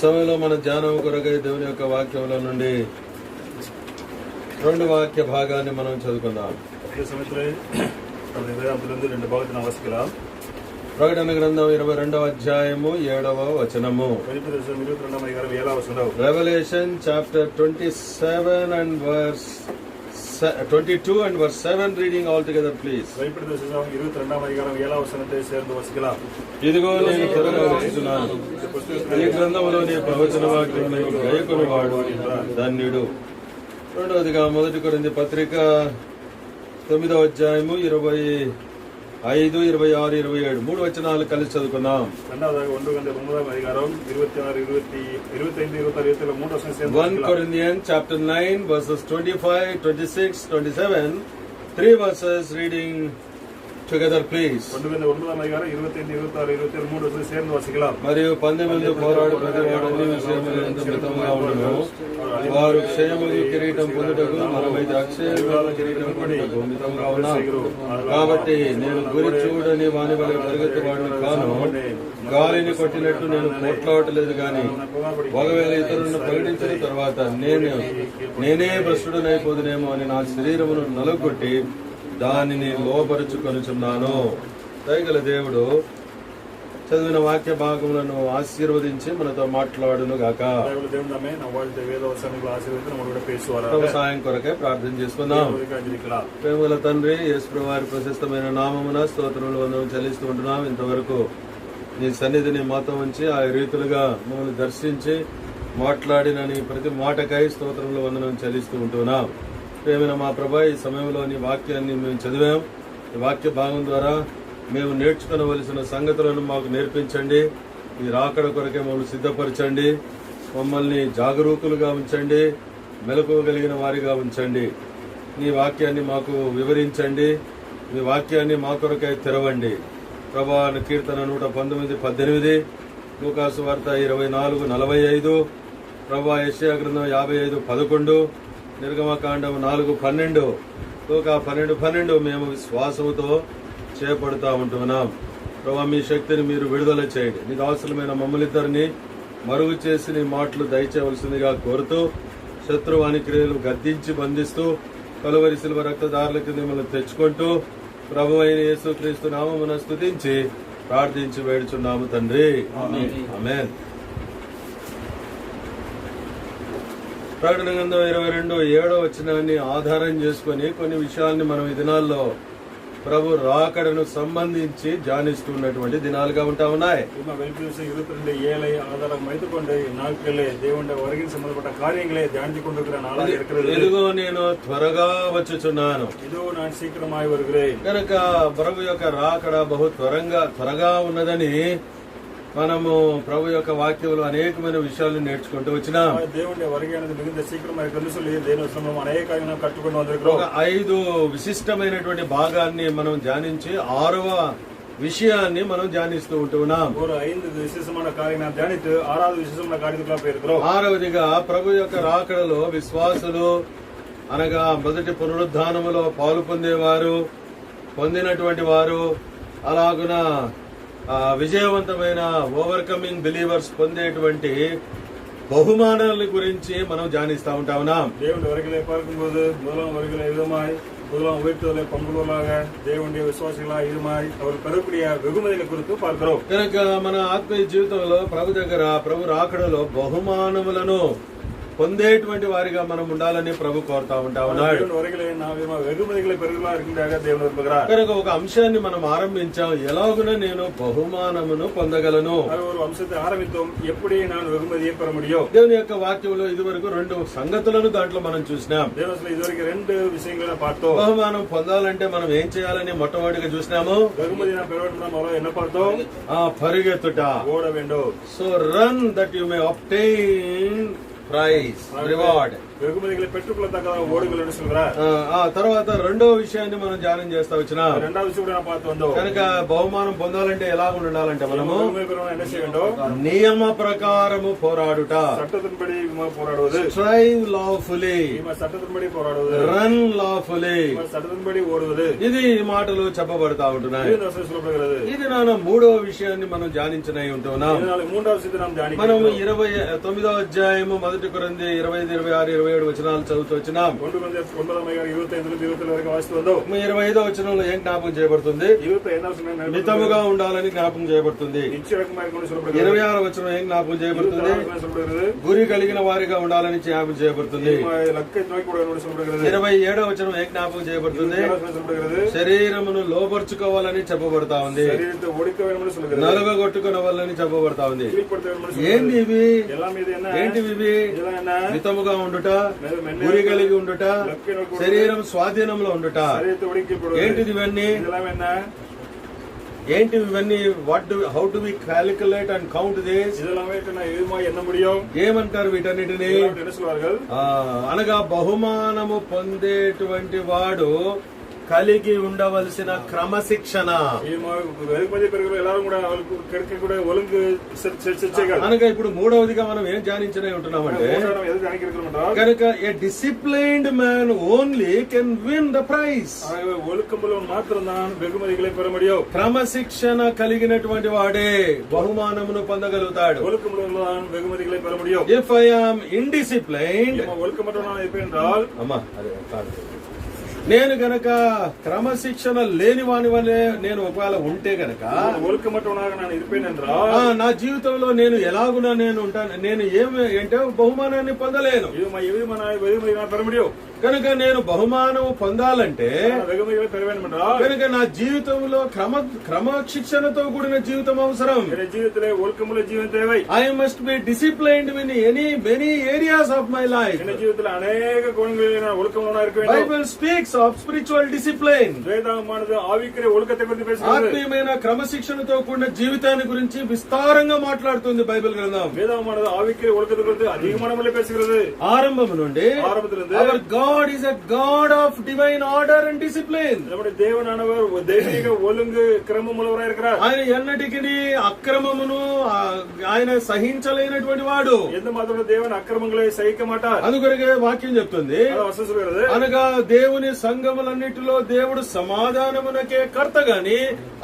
సమయంలో మన ధ్యానం కొరకై దేవుని యొక్క వాక్యంలో నుండి 2 వాక్య భాగాన్ని మనం చదువుకుందాం. ప్రకటన గ్రంథం 22వ అధ్యాయము 7వ వచనము. Revelation chapter 27 and verse 22 and verse 7 reading all together please. ఇదిగో నేను త్వరగా వస్తున్నాను, ఈ గ్రంథములోని ప్రవచన వాక్యములను గైకొనువాడు ధన్యుడు. రెండవదిగా 1 కొరింథీ పత్రిక 9వ అధ్యాయము 25, 26, 27 3 వచనాలు కలిసి చదువుకున్నాం. 1 Corinthians chapter 9 verses 25, 26, 27 3 verses reading together please. మరియు 18 పోరాడు ప్రతివాడు అన్ని విషయములందు మితముగా ఉండును, వారు క్షయములు కిరీటం పొందుటకు మనమైతే అక్షయముల కిరీటం పొందుటకు మితముగా ఉన్నాం. కాబట్టి నేను గురి చూడని వాని వలె పరిగెత్తువాడిని కాను, గాలిని కొట్టినట్టు నేను పోట్లాడలేదు గాని ఒకవేళ ఇతరులను ప్రకటించిన తర్వాత నేనే భ్రష్టుడనైపోదునేమో అని నా శరీరమును నలుగొట్టి దానిని లోపరుచుకొనుచున్నాను. దయగల దేవుడు చదివిన వాక్య భాగములను ఆశీర్వదించి మనతో మాట్లాడును గాక. సాయం కొరకే ప్రార్థన చేసుకుందాం. ప్రేమల తండ్రి, యేసు వారి ప్రశస్తమైన నామమున స్తోత్రములు వందనం చెల్లిస్తూ ఉంటున్నాం. ఇంతవరకు నీ సన్నిధిని మాతో ఉంచి ఆ రీతులుగా మమ్మల్ని దర్శించి మాట్లాడినని ప్రతి మాటకై స్తోత్రములు వందనం చెల్లిస్తూ ఉంటున్నాం. ప్రేమైన మా ప్రభా, ఈ సమయంలో నీ వాక్యాన్ని మేము చదివాం. ఈ వాక్య భాగం ద్వారా మేము నేర్చుకోవలసిన సంగతులను మాకు నేర్పించండి. ఈ రాకడ కొరకే మమ్మల్ని సిద్ధపరచండి. మమ్మల్ని జాగరూకులుగా ఉంచండి, మెలకువగలిగిన వారిగా ఉంచండి. నీ వాక్యాన్ని మాకు వివరించండి. మీ వాక్యాన్ని మా కొరకై తెరవండి ప్రభా. కీర్తన 119, 18, లూకాసు వార్త 24, 45, ప్రభా యెషయా గ్రంథం 55, 11, నిర్గమకాండం 4, 12, లూకా 12, 12 మేము విశ్వాసముతో చేపడుతూ ఉంటున్నాం. ప్రభా, మీ శక్తిని మీరు విడుదల చేయండి. నీ దాసులమైన మమ్మల్నిద్దరిని మరుగు చేసి నీ మాటలు దయచేయవలసిందిగా కోరుతూ, శత్రువాని క్రియలు గద్దించి బంధిస్తూ కలువరి శిలువ రక్తదారుల కింద మిమ్మల్ని తెచ్చుకుంటూ ప్రభు అయిన యేసుక్రీస్తు నామమున స్తుతించి ప్రార్థించి వేడుచున్నాము తండ్రి, ఆమేన్. ప్రకటన గ్రంథం 22:7 వచనాన్ని ఆధారం చేసుకుని కొన్ని విషయాల్ని మనం ఈ దినాల్లో ప్రభు రాకడను సంబంధించి ధ్యానిస్తున్నటువంటి దినాలుగా ఉంటా ఉన్నాయి. ఇదిగో నేను త్వరగా వచ్చుచున్నాను. కనుక ప్రభు యొక్క రాకడ బహు త్వరగా ఉన్నదని మనము ప్రభు యొక్క వాక్యంలో అనేకమైన విషయాలు నేర్చుకుంటూ వచ్చినాం. ఒక 5 విశిష్టమైనటువంటి భాగాన్ని మనం ధ్యానించి 6వ విషయాన్ని మనం ధ్యానిస్తూ ఉంటున్నాం. 6వదిగా ప్రభు యొక్క రాకడలో విశ్వాసులు అనగా మొదటి పునరుద్ధానములో పాలు పొందేవారు, పొందినటువంటి వారు, అలాగున విజయవంతమైన ఓవర్కమింగ్ బిలీవర్స్ పొందేటువంటి బహుమానాల గురించి మనం ధ్యానిస్తా ఉంటా ఉన్నాం. కనుక మన ఆత్మీయ జీవితంలో ప్రభు దగ్గర ప్రభు రాకడలో బహుమానములను పొందేటువంటి వారిగా మనం ఉండాలని ప్రభు కోరుతా ఉంటా ఉన్నాడు. కనుక ఒక అంశాన్ని మనం ఆరంభించాం, ఎలాగున నేను బహుమానమును పొందగలను. దేవుని యొక్క వాక్యంలో ఇదివరకు 2 సంగతులను దాంట్లో మనం చూసినాం. బహుమానం పొందాలంటే మనం ఏం చేయాలని మొట్టమొదటిగా చూసినాము, పరిగెత్తుట. So run that you may obtain prize, reward. வெகுமதிகளை பெற்றுக்கொள்ளத்தக்க ஓடுங்கள் என்று சொல்கிறார். తర్వాత రెండో విషయాన్ని మనం ధ్యానం చేస్తా వచ్చినా రెండవ విషయం కూడా பார்த்து வந்தோம். కనుక బహుమానం పొందాలంటే ఎలా ఉండాలంటే మనము என்ன செய்ய வேண்டும்? నియమ ప్రకారము పోరాడుట, சட்டத்தின்படி போராடுவது, స్ట్రైవ్ లాఫుల్లీ, சட்டத்தின்படி போరాடுவது, రన్ లాఫుల్లీ, சட்டத்தின்பడి ఓடுவது. ఇది ఈ మాటలు చెప్పబడతా ఉంటున్నాయి. ఇది నా 3వ విషయాన్ని మనం ధ్యానించనై ఉంటున్నాం. మనం 29వ అధ్యాయము 1 కొరింథీ 25, 26, 27 వచనాలు చదువుతూ వచ్చినాం. 25వ వచనంలో ఏం జ్ఞాపకం చేయబడుతుంది? మితముగా ఉండాలని జ్ఞాపకం చేయబడుతుంది. 26వ వచనం ఏం జ్ఞాపకం చేయబడుతుంది? గురి కలిగిన వారిగా ఉండాలని జ్ఞాపకం చేయబడుతుంది. 27వ వచనం ఏం జ్ఞాపకం చేయబడుతుంది? శరీరమును లోపరుచుకోవాలని చెప్పబడతా ఉంది. నలుగగొట్టుకునవాలని చెప్పబడతా ఉంది. ఏంటి ఇవి? మితముగా ఉండుట, గురి కలిగి ఉండుట, శరీరం స్వాధీనంలో ఉండుట. ఏంటిది ఇవన్నీ? How do we calculate and count this? ఏమంటారు వీటన్నిటిని? అనగా బహుమానము పొందేటువంటి వాడు కలిగి ఉండవలసిన క్రమశిక్షణ. అనగా ఇప్పుడు 3వదిగా మనం ఏం ధ్యానించనే ఉంటున్నామంటే కనుక a disciplined man only can win the prize. క్రమశిక్షణ కలిగినటువంటి వాడే బహుమానమును పొందగలుగుతాడు. ఇఫ్ ఐ యామ్ ఇండిసిప్లైన్డ్, అమ్మా అదే నేను గనక క్రమశిక్షణ లేని వాని వల్లే నేను ఒకవేళ ఉంటే గనక నా జీవితంలో నేను ఎలాగునా నేను ఉంటాను, నేను ఏమి అంటే బహుమానాన్ని పొందలేను. కనుక నేను బహుమానం పొందాలంటే కనుక నా జీవితంలో క్రమశిక్షణతో కూడిన జీవితం అవసరం. I must be disciplined in many areas of my life. Bible speaks of spiritual discipline. ఆత్మీయమైన క్రమశిక్షణతో కూడిన జీవితాన్ని గురించి విస్తారంగా మాట్లాడుతుంది బైబిల్ గ్రంథం. ఆరంభం నుండి hour God is a God of divine order and discipline. ఆయన ఎన్నటికీ అక్రమమును ఆయన సహించలేనటువంటి వాడు. అందుకొరకే వాక్యం చెప్తుంది, అనగా దేవుని సంఘములన్నిటిలో దేవుడు సమాధానమునకే కర్త గాని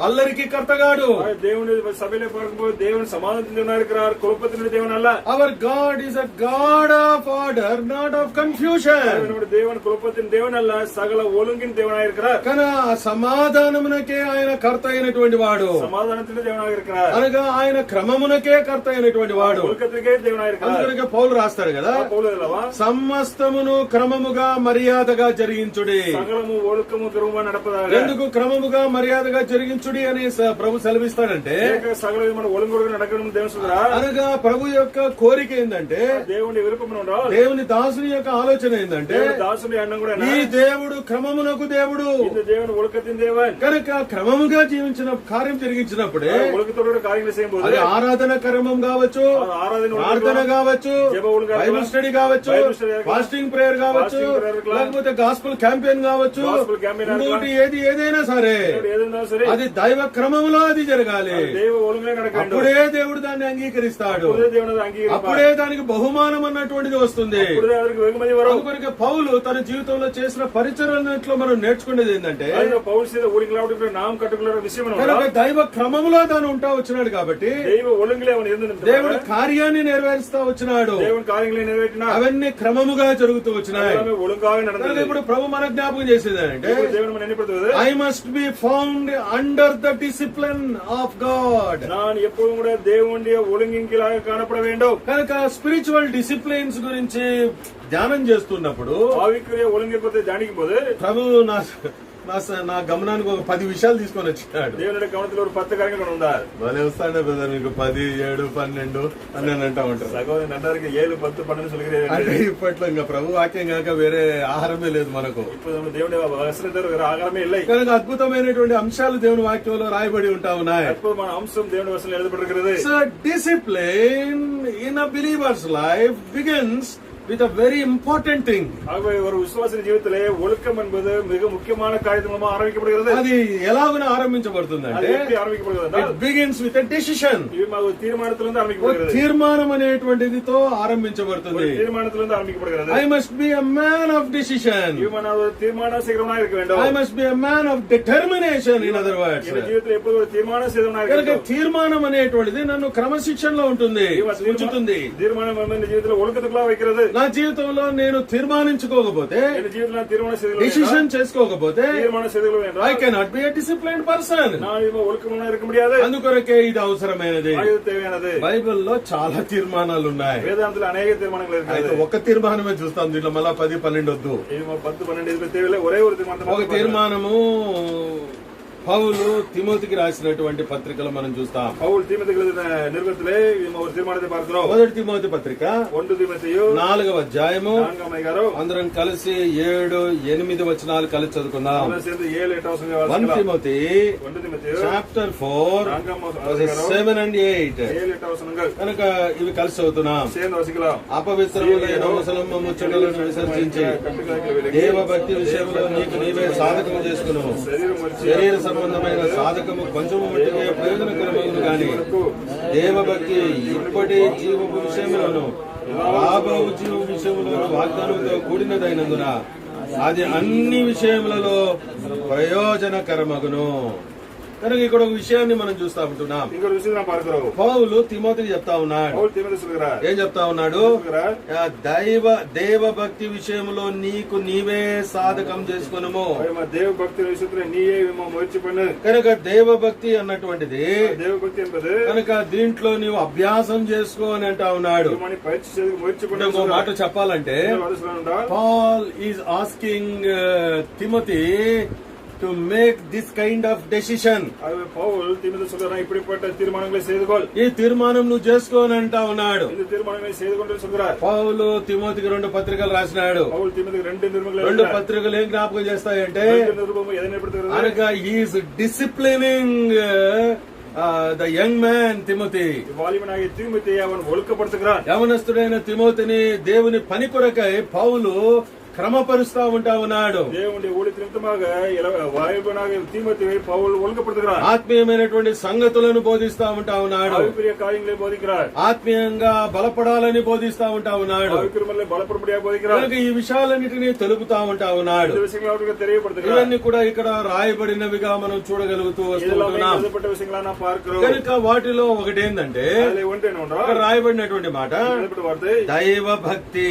అల్లరికి కర్తగాడు. దేవుని సభలో దేవుని సమాధానం కులపతి దేవుని అల్ల. Hour God is a God of order, not of confusion. దేవుని కులపతిని దేవుని అల్ల, సగల ఒలుంగిన దేవుని இருக்கிறார். కన సమాధానమునకే ఆయన కర్త అయినటువంటి వాడు. సమాధానమునకే దేవుని இருக்கிறார். అనగా ఆయన క్రమమునకే కర్త అయినటువంటి వాడు. ఒలుకతికే దేవుని இருக்கிறார். అందుకే పౌలు రాస్తాడు కదా, సమస్తమును క్రమముగా మర్యాదగా జరిగించుడి. సకలము ఒలుకము క్రమముగా నడపదాగా. ఎందుకు క్రమముగా మర్యాదగా జరిగించుడి అని ప్రభు సెలవిస్తాడంటే సకల మన ఒలుంగుడుగా నడకడం దేవుని అనగా ప్రభు యొక్క కోరిక ఏంటంటే దేవుని విరుపమున దేవుని దాసుని యొక్క ఆలోచన ఏంటంటే ఈ దేవుడు క్రమమునకు దేవుడు. కనుక క్రమముగా జీవించిన కార్యం జరిగించినప్పుడే అది ఆరాధన క్రమం కావచ్చు, ప్రార్థన కావచ్చు, బైబిల్ స్టడీ కావచ్చు, ఫాస్టింగ్ ప్రేయర్ కావచ్చు, లేకపోతే గాస్పుల్ క్యాంపెయిన్ కావచ్చు, ఇంకోటి ఏదైనా సరే అది దైవ క్రమంలో అది జరగాలి. అప్పుడే దేవుడు దాన్ని అంగీకరిస్తాడు. అప్పుడే దానికి బహుమానం అన్నటువంటిది వస్తుంది. అందుకొరకు పౌలు తన జీవితంలో చేసిన పరిచర్యలో మనం నేర్చుకునేది ఏంటంటే దైవ క్రమంలో తాను ఉంటా వచ్చినాడు కాబట్టి దేవుడు కార్యాన్ని నెరవేరుస్తా వచ్చినాడు. అవన్నీ క్రమముగా జరుగుతూ వచ్చినాయి. ఇప్పుడు ప్రభు మన జ్ఞాపకం చేసేది అంటే I must be found under the discipline of God. ఎప్పుడు కూడా దేవుడి ఒలుంగిలాగా కానపడ வேண்டும். కనుక స్పిరిచువల్ డిసిప్లిన్స్ గురించి ధ్యానం చేస్తున్నప్పుడు ప్రభు నా గమనానికి ఒక 10 విషయాలు తీసుకొని వచ్చినాడు. దేవుని గమనంలో ఒక 10 కార్యక్రమం ఉందా? భలే వస్తాడే బ్రదర్, మీకు 10, 7, 12 అని నేను అంటా ఉంటాను. 7, 10, 12 అంటే ఇప్పట్లో ఇంకా ప్రభు వాక్యం కాక వేరే ఆహారమే లేదు మనకు. దేవుడి ఆహారమే లేదు. కనుక అద్భుతమైనటువంటి అంశాలు దేవుని వాక్యంలో రాయబడి ఉంటా ఉన్నాయి. అద్భుతమైన అంశం దేవుని వసనం ఎదుగుతుంది. So discipline in a believers life begins with a very important thing. ஆகவே ஒரு விசுவாசின் ஜீவிதத்திலே ஒழுக்கம் என்பது மிக முக்கியமான காரியத்தின் மூலமா ஆரம்பிக்கப்படுகிறது. అది ఎలాగున ఆరంభించబడుతుందంటే అది எப்படி ఆరంభించబడుతుంది? it begins with a decision. ఇవి మాకు తీర్మానத்திலிருந்து ఆరంభించబడుతుంది. తీర్మానం అనేటువంటిదితో ఆరంభించబడుతుంది. తీర్మానத்திலிருந்து ఆరంభించబడుகிறது. I must be a man of decision. ఇవి మన తీర్మాన శీఘ్రమా இருக்க வேண்டும். I must be a man of determination, in other words. ఈ జీవితంలో ఎప్పుడు తీర్మాన శీఘ్రమా இருக்க కనుక வேண்டும். తీర్మానం అనేటువంటిది నన్ను క్రమశిక్షణలో ఉంటుంది, ఉంచుతుంది. తీర్మానం మన జీవితంలో ఒழுக்கத்துக்குள்ள வைக்கிறது. నా జీవితంలో నేను తీర్మానించుకోకపోతే, ఈ జీవితంలో తీర్మాన శీఘ్రమా డిసిషన్ చేసుకోకపోతే, తీర్మాన శీఘ్రమా என்றால் I cannot be a disciplined person. நான் இவ ஒழுக்கமா இருக்க முடியாது. అందుకొరకే ఇది అవసరమైనది. ఇది தேவையானது. బైబిల్లో చాలా తీర్మానాలు ఉన్నాయి. వేదాంతలో అనేక తీర్మానాలు అయితే ఉన్నాయి. ఒక తీర్మానమే చూస్తాం, దీంట్లో మళ్ళా 10, 12 వద్దు. ఇది 10, 12 ఇది தேவையில்லை. ఒకే ఒక తీర్మానం. ఒక తీర్మానము పౌలు తిమోతికి రాసినటువంటి పత్రికలు మనం చూస్తాం. పౌలు తిమోతికి రాసిన నిరుగతిలో ఒక తీర్మానాన్ని பார்க்கிறோம். మొదటి తిమోతి పత్రిక 1 తిమోతియు 4వ అధ్యాయము. 4వ అందరం కలిసి 7, 8 వచనాలు కలిసి చదువుకుందాం. 7, 8 వచనాలు 1 తిమోతి చాప్టర్ 4 7 and 8. 7, 8 వచనాలు కనుక ఇవి కలిసి చదువుతున్నాం. అపవిత్రములైన ముసలమ్మ ముచ్చటలను విసర్జించి దేవభక్తి విషయంలో నీకు నీవే సాధకము చేసుకును. శరీర సంబంధమైన సాధకము కొంచెము మట్టికే ప్రయోజనకరమగును గాని దేవభక్తి ఇప్పటి జీవపు విషయములను రాబోవు జీవ విషయములను వాగ్దానంతో కూడినదైనందున అది అన్ని విషయములలో ప్రయోజనకరమగును. కనుక ఇక్కడ ఒక విషయాన్ని మనం చూస్తా ఉంటున్నాం. పౌలు తిమోతికి చెప్తా ఉన్నాడు. ఏం చెప్తా ఉన్నాడు? దేవభక్తి విషయంలో నీకు నీవే సాధకం చేసుకును. కనుక దేవభక్తి అన్నటువంటిది కనుక దీంట్లో నీవు అభ్యాసం చేసుకో అని అంటా ఉన్నాడు. ఇంకో మాట చెప్పాలంటే Paul is asking Timothy to make this kind of decision. Paul తిమోతికి சொல்றான் இப்படிப்பட்ட தீர்மானங்களை செய்துகொள். ఈ తీర్మానం నువ్వు చేసుకో అని అంటా ఉన్నాడు. இந்த தீர்மானங்களை செய்துகொண்டு சொல்றார். పౌలు తిమోతికి 2 పత్రికలు రాసినాడు. పౌలు తిమోతికి 2 నిరుపములు 2 పత్రికలు ఏం జ్ఞాపకం చేస్తాయంటే అనగా he is disciplining the young man Timothy. వాలిమనాగి తిమోతి అవన్ ఒழுக்கப்படுத்துகிறான். యవనస్తుడైన తిమోతిని దేవుని పని కొరకై పౌలు క్రమపరుస్తా ఉంటా ఉన్నాడు. దేవుని ఊడి నిమిత్తமாக వాయుబనాగి తిమోతిని పౌలు ఒழுக்கப்படுத்துகிறான். ఆత్మీయమైనటువంటి సంగతులను బోధిస్తా ఉంటా ఉన్నాడు. ఆత్మీయ కార్యங்களை బోధించారు. ఆత్మీయంగా బలపడాలని బోధిస్తా ఉంటా ఉన్నాడు. ఆత్మీయంగా బలపడబడియా బోధించారు. కనుక ఈ విషయాలన్నిటినీ తెలుపుతా ఉంటా ఉన్నాడు. ఈ విషయాలను తెలియపడుతున్నారు. ఇవన్నీ కూడా ఇక్కడ రాయబడినవిగా మనం చూడగలుగుతూ వస్తున్నాం. కనుక వాటిలో ఒకటి ఏంటంటే ఇక్కడ రాయబడినటువంటి మాట దైవ భక్తి.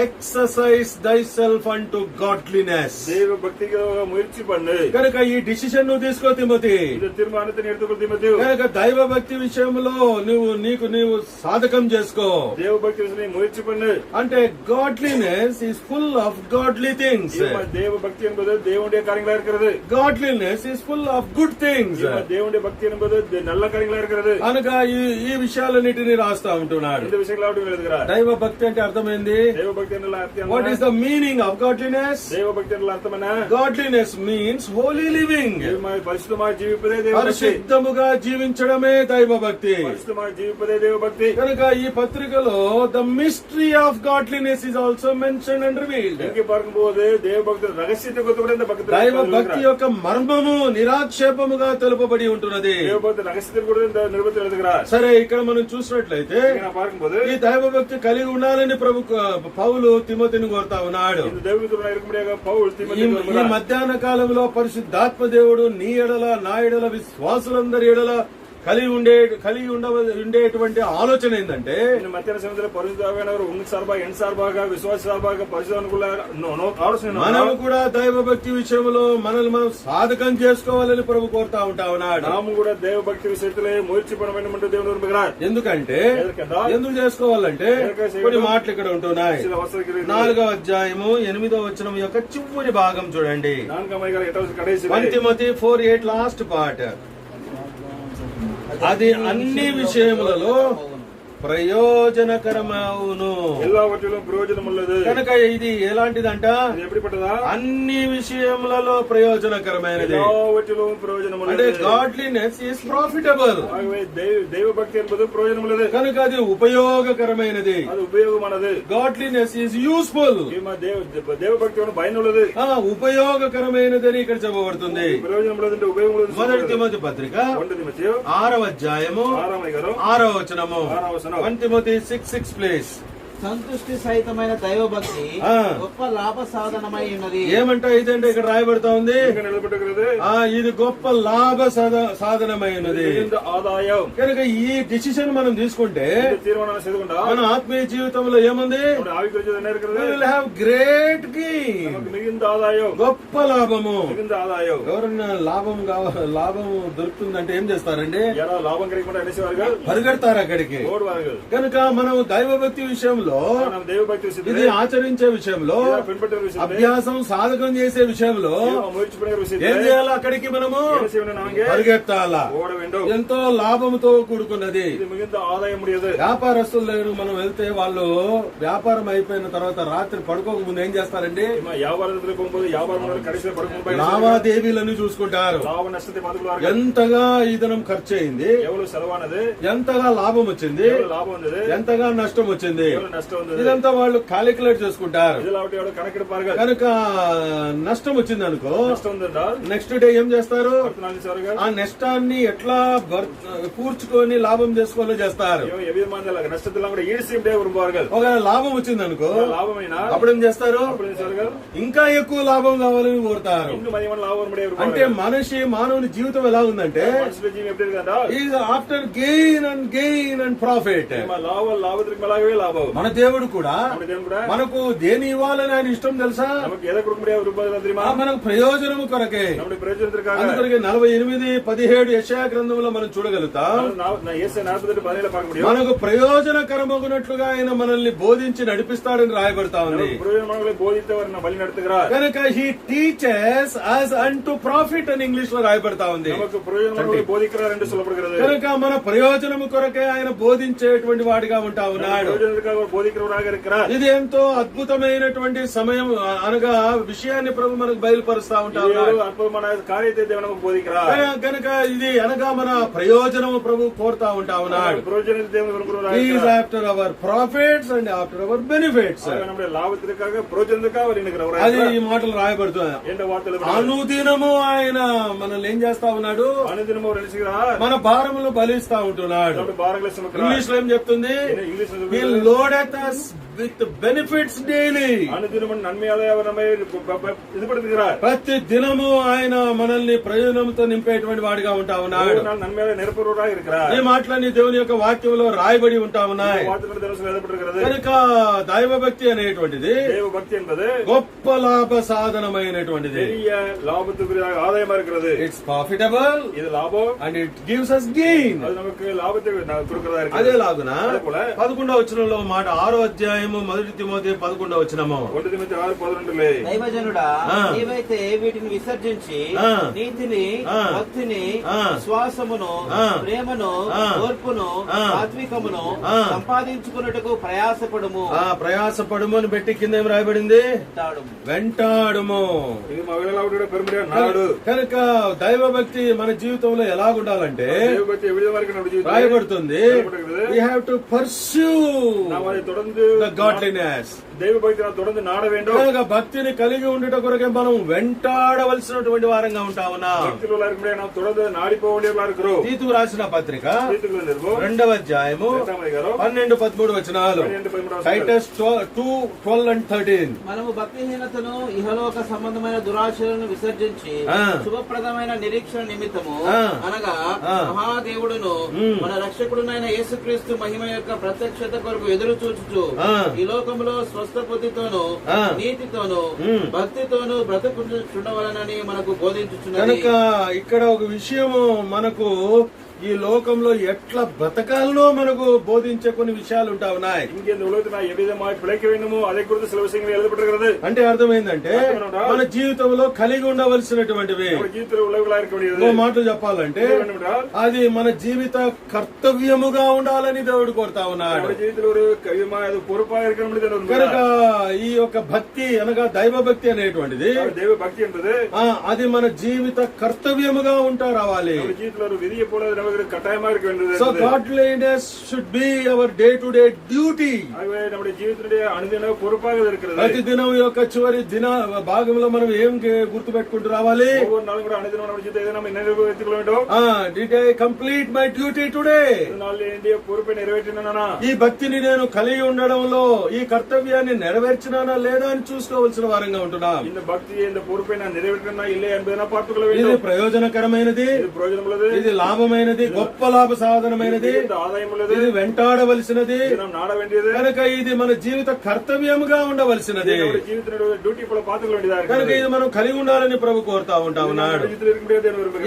Exercise thyself unto godliness. దైవ భక్తిగా ముయర్చి పన్ను. కనుక ఈ డిసిషన్ నువ్వు తీసుకో తిమోతి. ఈ తీర్మానాన్ని ఎత్తుకో తిమోతి. కనుక దైవ భక్తి విషయంలో నీవు సాధకం చేసుకో. దైవ భక్తి విషయంలో ముయర్చి పన్ను. అంటే godliness is full of godly things. దైవ భక్తి என்பது தேவனுடைய காரியங்களா இருக்கிறது. godliness is full of good things. దేవుడి భక్తి என்பது நல்ல காரியங்களா இருக்கிறது. కనుక ఈ విషయాలన్నిటిని రాస్తా ఉంటున్నాడు. ఈ విషయాలు எழுதுகிறார். దైవ భక్తి అంటే అర్థమైంది. దైవ భక్తి అంటే అర్థం What is the meaning of godliness? దైవ భక్తి అంటే అర్థమేనా? Godliness means holy living. పరిశుద్ధమైన జీవితమే దైవ భక్తి. పరిశుద్ధముగా జీవించడమే దైవ భక్తి. పరిశుద్ధమైన జీవితమే దైవ భక్తి. కనుక ఈ పత్రికలో the mystery of godliness is also mentioned and revealed. ఇంకే పార్కుపోతే దైవ భక్తి రహస్యత కూడా இந்த భక్తి. దైవ భక్తి యొక్క మర్మము నిరాక్షేపముగా తెలుపబడి ఉంటున్నది. దైవ భక్తి రహస్యత కూడా இந்த నిరుపతి எழுதுகிறார். సరే ఇక్కడ మనం చూసినట్లయితే ఈ దైవ భక్తి కలిగి ఉండాలని పౌలు తిమోతిని కోరుతా ఉన్నాడు. ఈ మధ్యాహ్న కాలంలో పరిశుద్ధాత్మ దేవుడు నీ ఎడల నా ఎడల విశ్వాసులందరి ఎడల కలిగి ఉండేటువంటి ఆలోచన ఏంటంటే మధ్యాహ్న సమయంలో పరిశుద్ధాత్మ ఉన్ని సార్బాగా ఎన్ సార్బాగా విశ్వాస సార్బాగా పరిశుద్ధ మనం కూడా దైవ భక్తి విషయంలో మనల్ని మనం సాధకం చేసుకోవాలని ప్రభు కోరుతా ఉంటా ఉన్నాడు. నాము కూడా దైవ భక్తి విషయంలో ముయర్చిపడమైన దేవుడు. ఎందుకంటే ఎందుకు చేసుకోవాలంటే కొన్ని మాటలు ఇక్కడ ఉంటున్నాయి. 4వ అధ్యాయము 8వ వచనం యొక్క చివరి భాగం చూడండి. 1 Timothy 4:8 లాస్ట్ పార్ట్. అది అన్ని విషయములలో ప్రయోజనకరమవును. எல்லாவற்றிலும் பிரயோஜனம் உள்ளது. కనుక ఇది ఎలాంటిదంట? இது எப்படிப்பட்டதா? అన్ని విషయములలో ప్రయోజనకరమైనది. எல்லாவற்றிலும் பிரயோஜனம் అంటే உள்ளது. Godliness is profitable. ஆகவே దైవ భక్తి என்பது பிரயோஜனம் உள்ளது. కనుక అది ఉపయోగకరమైనది. அது ఉపయోగமானது. Godliness is useful. దైవ భక్తి பயனுள்ளது. ఉపయోగకరమైనదని ఇక్కడ చెప్పబడుతుంది. ప్రయోజనం உள்ளது, ఉపయోగం உள்ளது. మొదటి తిమోతి పత్రిక 6వ అధ్యాయము 6వ వచనము. 1 Timothy 6:6 ప్లీజ్. సంతుష్టి సహితమైన దైవ భక్తి గొప్ప లాభ సాధనమై ఉన్నది. ఏమంటే ఇదంటే ఇక్కడ రాయబడతా ఉంది. నిలబెట్టుకున్నది. ఇది గొప్ప లాభ సాధనమై ఉన్నది. ఆదాయం. కనుక ఈ డిసిషన్ మనం తీసుకుంటే మన ఆత్మీయ జీవితంలో ఏముంది? Will have great gain. మిగిలిన ఆదాయం, గొప్ప లాభము. మిగిలిన ఆదాయం. ఎవరన్నా లాభం దొరుకుతుందంటే ఏం చేస్తారండి? లాభం కలిగకుండా పరిగెడతారు అక్కడికి. కనుక మనం దైవభక్తి విషయంలో, ఇది ఆచరించే విషయంలో, అభ్యాసం సాధకం చేసే విషయంలో ఏం చేయాలి? అక్కడికి మనము పరిగెత్తాలా. ఎంతో లాభంతో కూడుకున్నది. వ్యాపారస్తులు మనం వెళ్తే వాళ్ళు వ్యాపారం అయిపోయిన తర్వాత రాత్రి పడుకోక ముందు ఏం చేస్తారండి? లావాదేవీలను చూసుకుంటారు. ఎంతగా ఈ దినం ఖర్చు అయింది, ఎంతగా లాభం వచ్చింది, ఎంతగా నష్టం వచ్చింది, ఇదంతా వాళ్ళు కాలిక్యులేట్ చేసుకుంటారు. కనుక నష్టం వచ్చింది అనుకో, నెక్స్ట్ డే ఏం చేస్తారు? ఆ నష్టాన్ని ఎట్లా పూడ్చుకొని లాభం చేసుకోవాలో చేస్తారు. ఒకవేళ లాభం వచ్చింది అనుకో, అప్పుడు ఏం చేస్తారు? ఇంకా ఎక్కువ లాభం కావాలని కోరుతారు. అంటే మానవుని జీవితం ఎలా ఉందంటే, ఆఫ్టర్ గెయిన్ అండ్ ప్రాఫిట్. మన దేవుడు కూడా మనకు దేని ఇవ్వాలని ఆయన ఇష్టం తెలుసా? మనకు ప్రయోజనము కొరకే. అందుకొరకే 48:17 యెషయా గ్రంథంలో మనం చూడగలుగుతాం. మనకు ప్రయోజనకరమగునట్లుగా ఆయన మనల్ని బోధించి నడిపిస్తాడని రాయబడతా ఉంది. కనుక he teachers as unto profit అని ఇంగ్లీష్ లో రాయబడతా ఉంది. కనుక మన ప్రయోజనము కొరకే ఆయన బోధించేటువంటి వాడిగా ఉంటా ఉన్నాడు. ఇది ఎంతో అద్భుతమైనటువంటి సమయం అనగా విషయాన్ని ప్రభు మనకు బయలుపరుస్తా ఉంటాడు. కనుక ఇది అనగా మన ప్రయోజనము ప్రభు కోరుతా ఉంటా ఉన్నాడు. Is after our profits and after our benefits. అది ఈ మాటలు రాయబడుతున్నాయి. అనుదినము ఆయన మనల్ని ఏం చేస్తా ఉన్నాడు? మన భారములు బలిస్తా ఉంటున్నాడు. ఇంగ్లీష్ లో ఏం చెప్తుంది? loadeth us with benefits daily. ప్రతి దినము ఆయన మనల్ని ప్రయోజనంతో నింపేటువంటి వాడిగా ఉంటా ఉన్నాడు. ఈ మాటలన్నీ దేవుని యొక్క వాక్యంలో రాయబడి ఉంటా ఉన్నాయి. కనుక దైవభక్తి అనేటువంటిది గొప్ప లాభ సాధనమైనటువంటిది. It's profitable and it gives us gain. అదే లాగున 11వ వచనంలో మాట 6వ అధ్యాయము 1 తిమోతి 11వ వచనము. దైవజనుడా, నీవైతే వీటిని విసర్జించి నీతిని, భక్తిని, విశ్వాసమును, ప్రేమను, ఓర్పును, సాత్వికమును సంపాదించుకున్నట్టుకు ప్రయాసపడుము. ప్రయాసపడుము అని పెట్టి కింద ఏం రాయబడింది? వెంటాడుము. కనుక దైవభక్తి మన జీవితంలో ఎలాగుండాలంటే రాయబడుతుంది. We have to pursue the godliness. భక్తిని కలిగి ఉండట కొరకే మనం వెంటాడవలసినటువంటి వారంగా ఉంటా ఉన్నాం. తీతుకు రాసిన పత్రిక 2వ అధ్యాయము 12-13 వచనాలు. టైటస్ 2:12-13. మనము భక్తిహీనతను, ఇహలోక సంబంధమైన దురాశలను విసర్జించి శుభప్రదమైన నిరీక్షణ నిమిత్తము అనగా మహాదేవుడును మన రక్షకుడునైన యేసుక్రీస్తు మహిమ యొక్క ప్రత్యక్షత కొరకు ఎదురు చూచుచు ఈ లోకంలో స్వస్థ బుద్ధితోను, నీతితోను, భక్తితోను బ్రతుకుచుండవలనని మనకు బోధించుచున్నది. కనుక ఇక్కడ ఒక విషయము మనకు ఈ లోకంలో ఎట్లా బ్రతకాలనో మనకు బోధించే కొన్ని విషయాలు ఉంటా ఉన్నాయి. இங்கே இந்த உலகத்தில் நான் எவ்விதமாய் பிழைக்க வேண்டுமோ அதை குறித்து சில விஷயங்கள் எழுதப்பட்டிருக்கிறது. అంటే అర్థమైందంటే మన జీవితంలో కలిగి ఉండవలసినటువంటివి. జీవితంలో உள்ளவர்களா இருக்க வேண்டியது. ఓ మాట చెప్పాలంటే అది మన జీవిత కర్తవ్యముగా ఉండాలని దేవుడు కోరుతా ఉన్నాడు. జీవితంలో ஒரு కవియమాయ అది పొరపాగా இருக்கணும். కనుక ఈ యొక్క భక్తి అనగా దైవ భక్తి అనేటువంటిది దైవ భక్తి என்பது అది మన జీవిత కర్తవ్యముగా ఉంటా రావాలి. జీవితంలో ஒரு விதியை போல நமக்கு கட்டாயமா இருக்க வேண்டியது. So godliness should be our day to day duty. అదే మన జీవితంలో అనుదిన పొరపాగా இருக்கிறது. ప్రతి దినం యొక్క చివరి దిన భాగంలో మనం ఏం గుర్తు పెట్టుకుంటూ రావాలి? ఒவ்வொரு நாளும் கூட అనుదిన మన జీవితంలో మనం నెరవేర్చుకోవాలి. Did I complete my duty today? పొరుపై నెరవేర్చినానా? ఈ భక్తిని నేను కలిగి ఉండడంలో ఈ కర్తవ్యాన్ని నెరవేర్చినానా లేదా అని చూసుకోవాల్సిన వారంగా ఉంటున్నాం. இந்த భక్తిயை இந்த பொறுப்பை நான் நிறைவேற்றினா இல்லை என்பதை பார்த்துக்கொள்ள வேண்டும். ఇది ప్రయోజనకరమైనది, ఇది లాభమైనది, గొప్ప లాభ సాధనమైనది, ఇది వెంటాడవలసినది కనుక ఇది మన జీవిత కర్తవ్యముగా ఉండవలసినది. కనుక ఇది మనం కలిగి ఉండాలని ప్రభు కోరుతా ఉంటా ఉన్నాడు.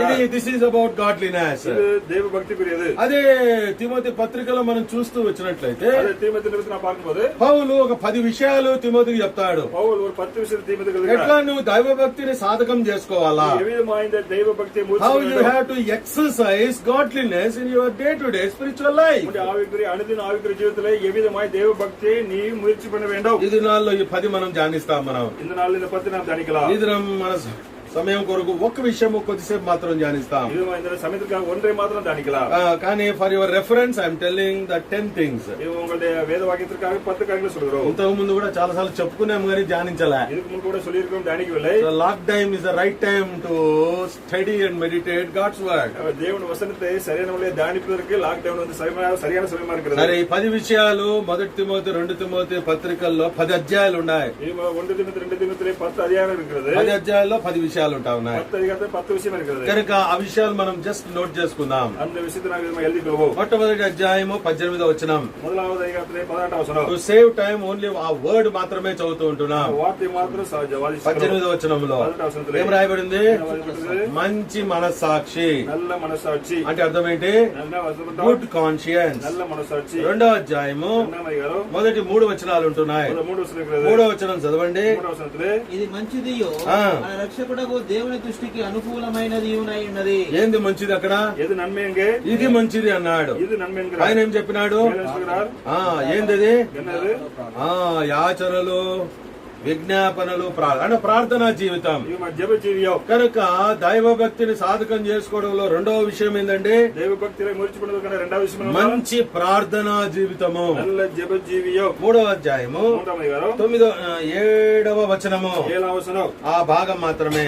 ఇది దిస్ ఈజ్ అబౌట్ గాడ్లీనెస్. అదే తిమోతి పత్రికలో మనం చూస్తూ వచ్చినట్లయితే పౌలు ఒక 10 విషయాలు తిమోతికి చెప్తాడు. ఎట్లా నువ్వు దైవ భక్తిని సాధకం చేసుకోవాలా? How you have to exercise godliness in your day to day spiritual life. జీవితంలో ఏ విధమైన దైవ భక్తి నీ ముయற்சி பண்ண வேண்டும். ఈ దినాల్లో ఈ 10 మనం ధ్యానిస్తాం. మనం ఈ దినం మన సమయం కొరకు ఒక్క విషయము కొద్దిసేపు మాత్రం ధ్యానిస్తాం. కానీ for your reference I'm telling the 10 things. ఇంతకు ముందు కూడా చాలా సార్లు చెప్పుకున్నాము కానీ ధ్యానించలే. Lock time is the right time to study and meditate God's word. దేవుని వసనத்தை சரியான ధ్యానించడానికి లాక్ డౌన్ సరైన సమయం இருக்கிறது. సరే, ఈ 10 విషయాలు 1 తిమోతి 2 తిమోతి పత్రికల్లో 10 అధ్యాయాలు ఉన్నాయి. 1 తిమోతి 2 తిమోతి 10 అధ్యాయాలు இருக்கிறது. 10 అధ్యాయాల్లో 10 విషయాలు ఉంటా ఉన్నాయి. కనుక ఆ విషయాలు మనం జస్ట్ నోట్ చేసుకుందాం. మొట్టమొదటి అధ్యాయము 18వ వచనం. టు సేవ్ టైం ఓన్లీ ఆ వర్డ్ మాత్రమే చదువుతూ ఉంటున్నాం. 18వ వచనంలో ఏం రాయబడింది? మంచి మనస్సాక్షి. అంటే అర్థం ఏంటి? Good conscience. 2వ అధ్యాయము మొదటి 3 వచనాలు ఉంటున్నాయి. 3వ వచనం చదవండి. ఇది మంచిది రక్షకుడకు దేవుని దృష్టికి అనుకూలమైనది ఉన్నది. ఏంది మంచిది అక్కడ? ఇది మంచిది అన్నాడు. ఆయన ఏం చెప్పినాడు? ఏంది? యాచనలు, విజ్ఞాపనలు, ప్రార్థనా జీవితం. కనుక దైవ భక్తిని సాధకం చేసుకోవడంలో 2వ విషయం ఏంటంటే మంచి ప్రార్థనా జీవితము. 3వ అధ్యాయము 7వ వచనము ఆ భాగం మాత్రమే.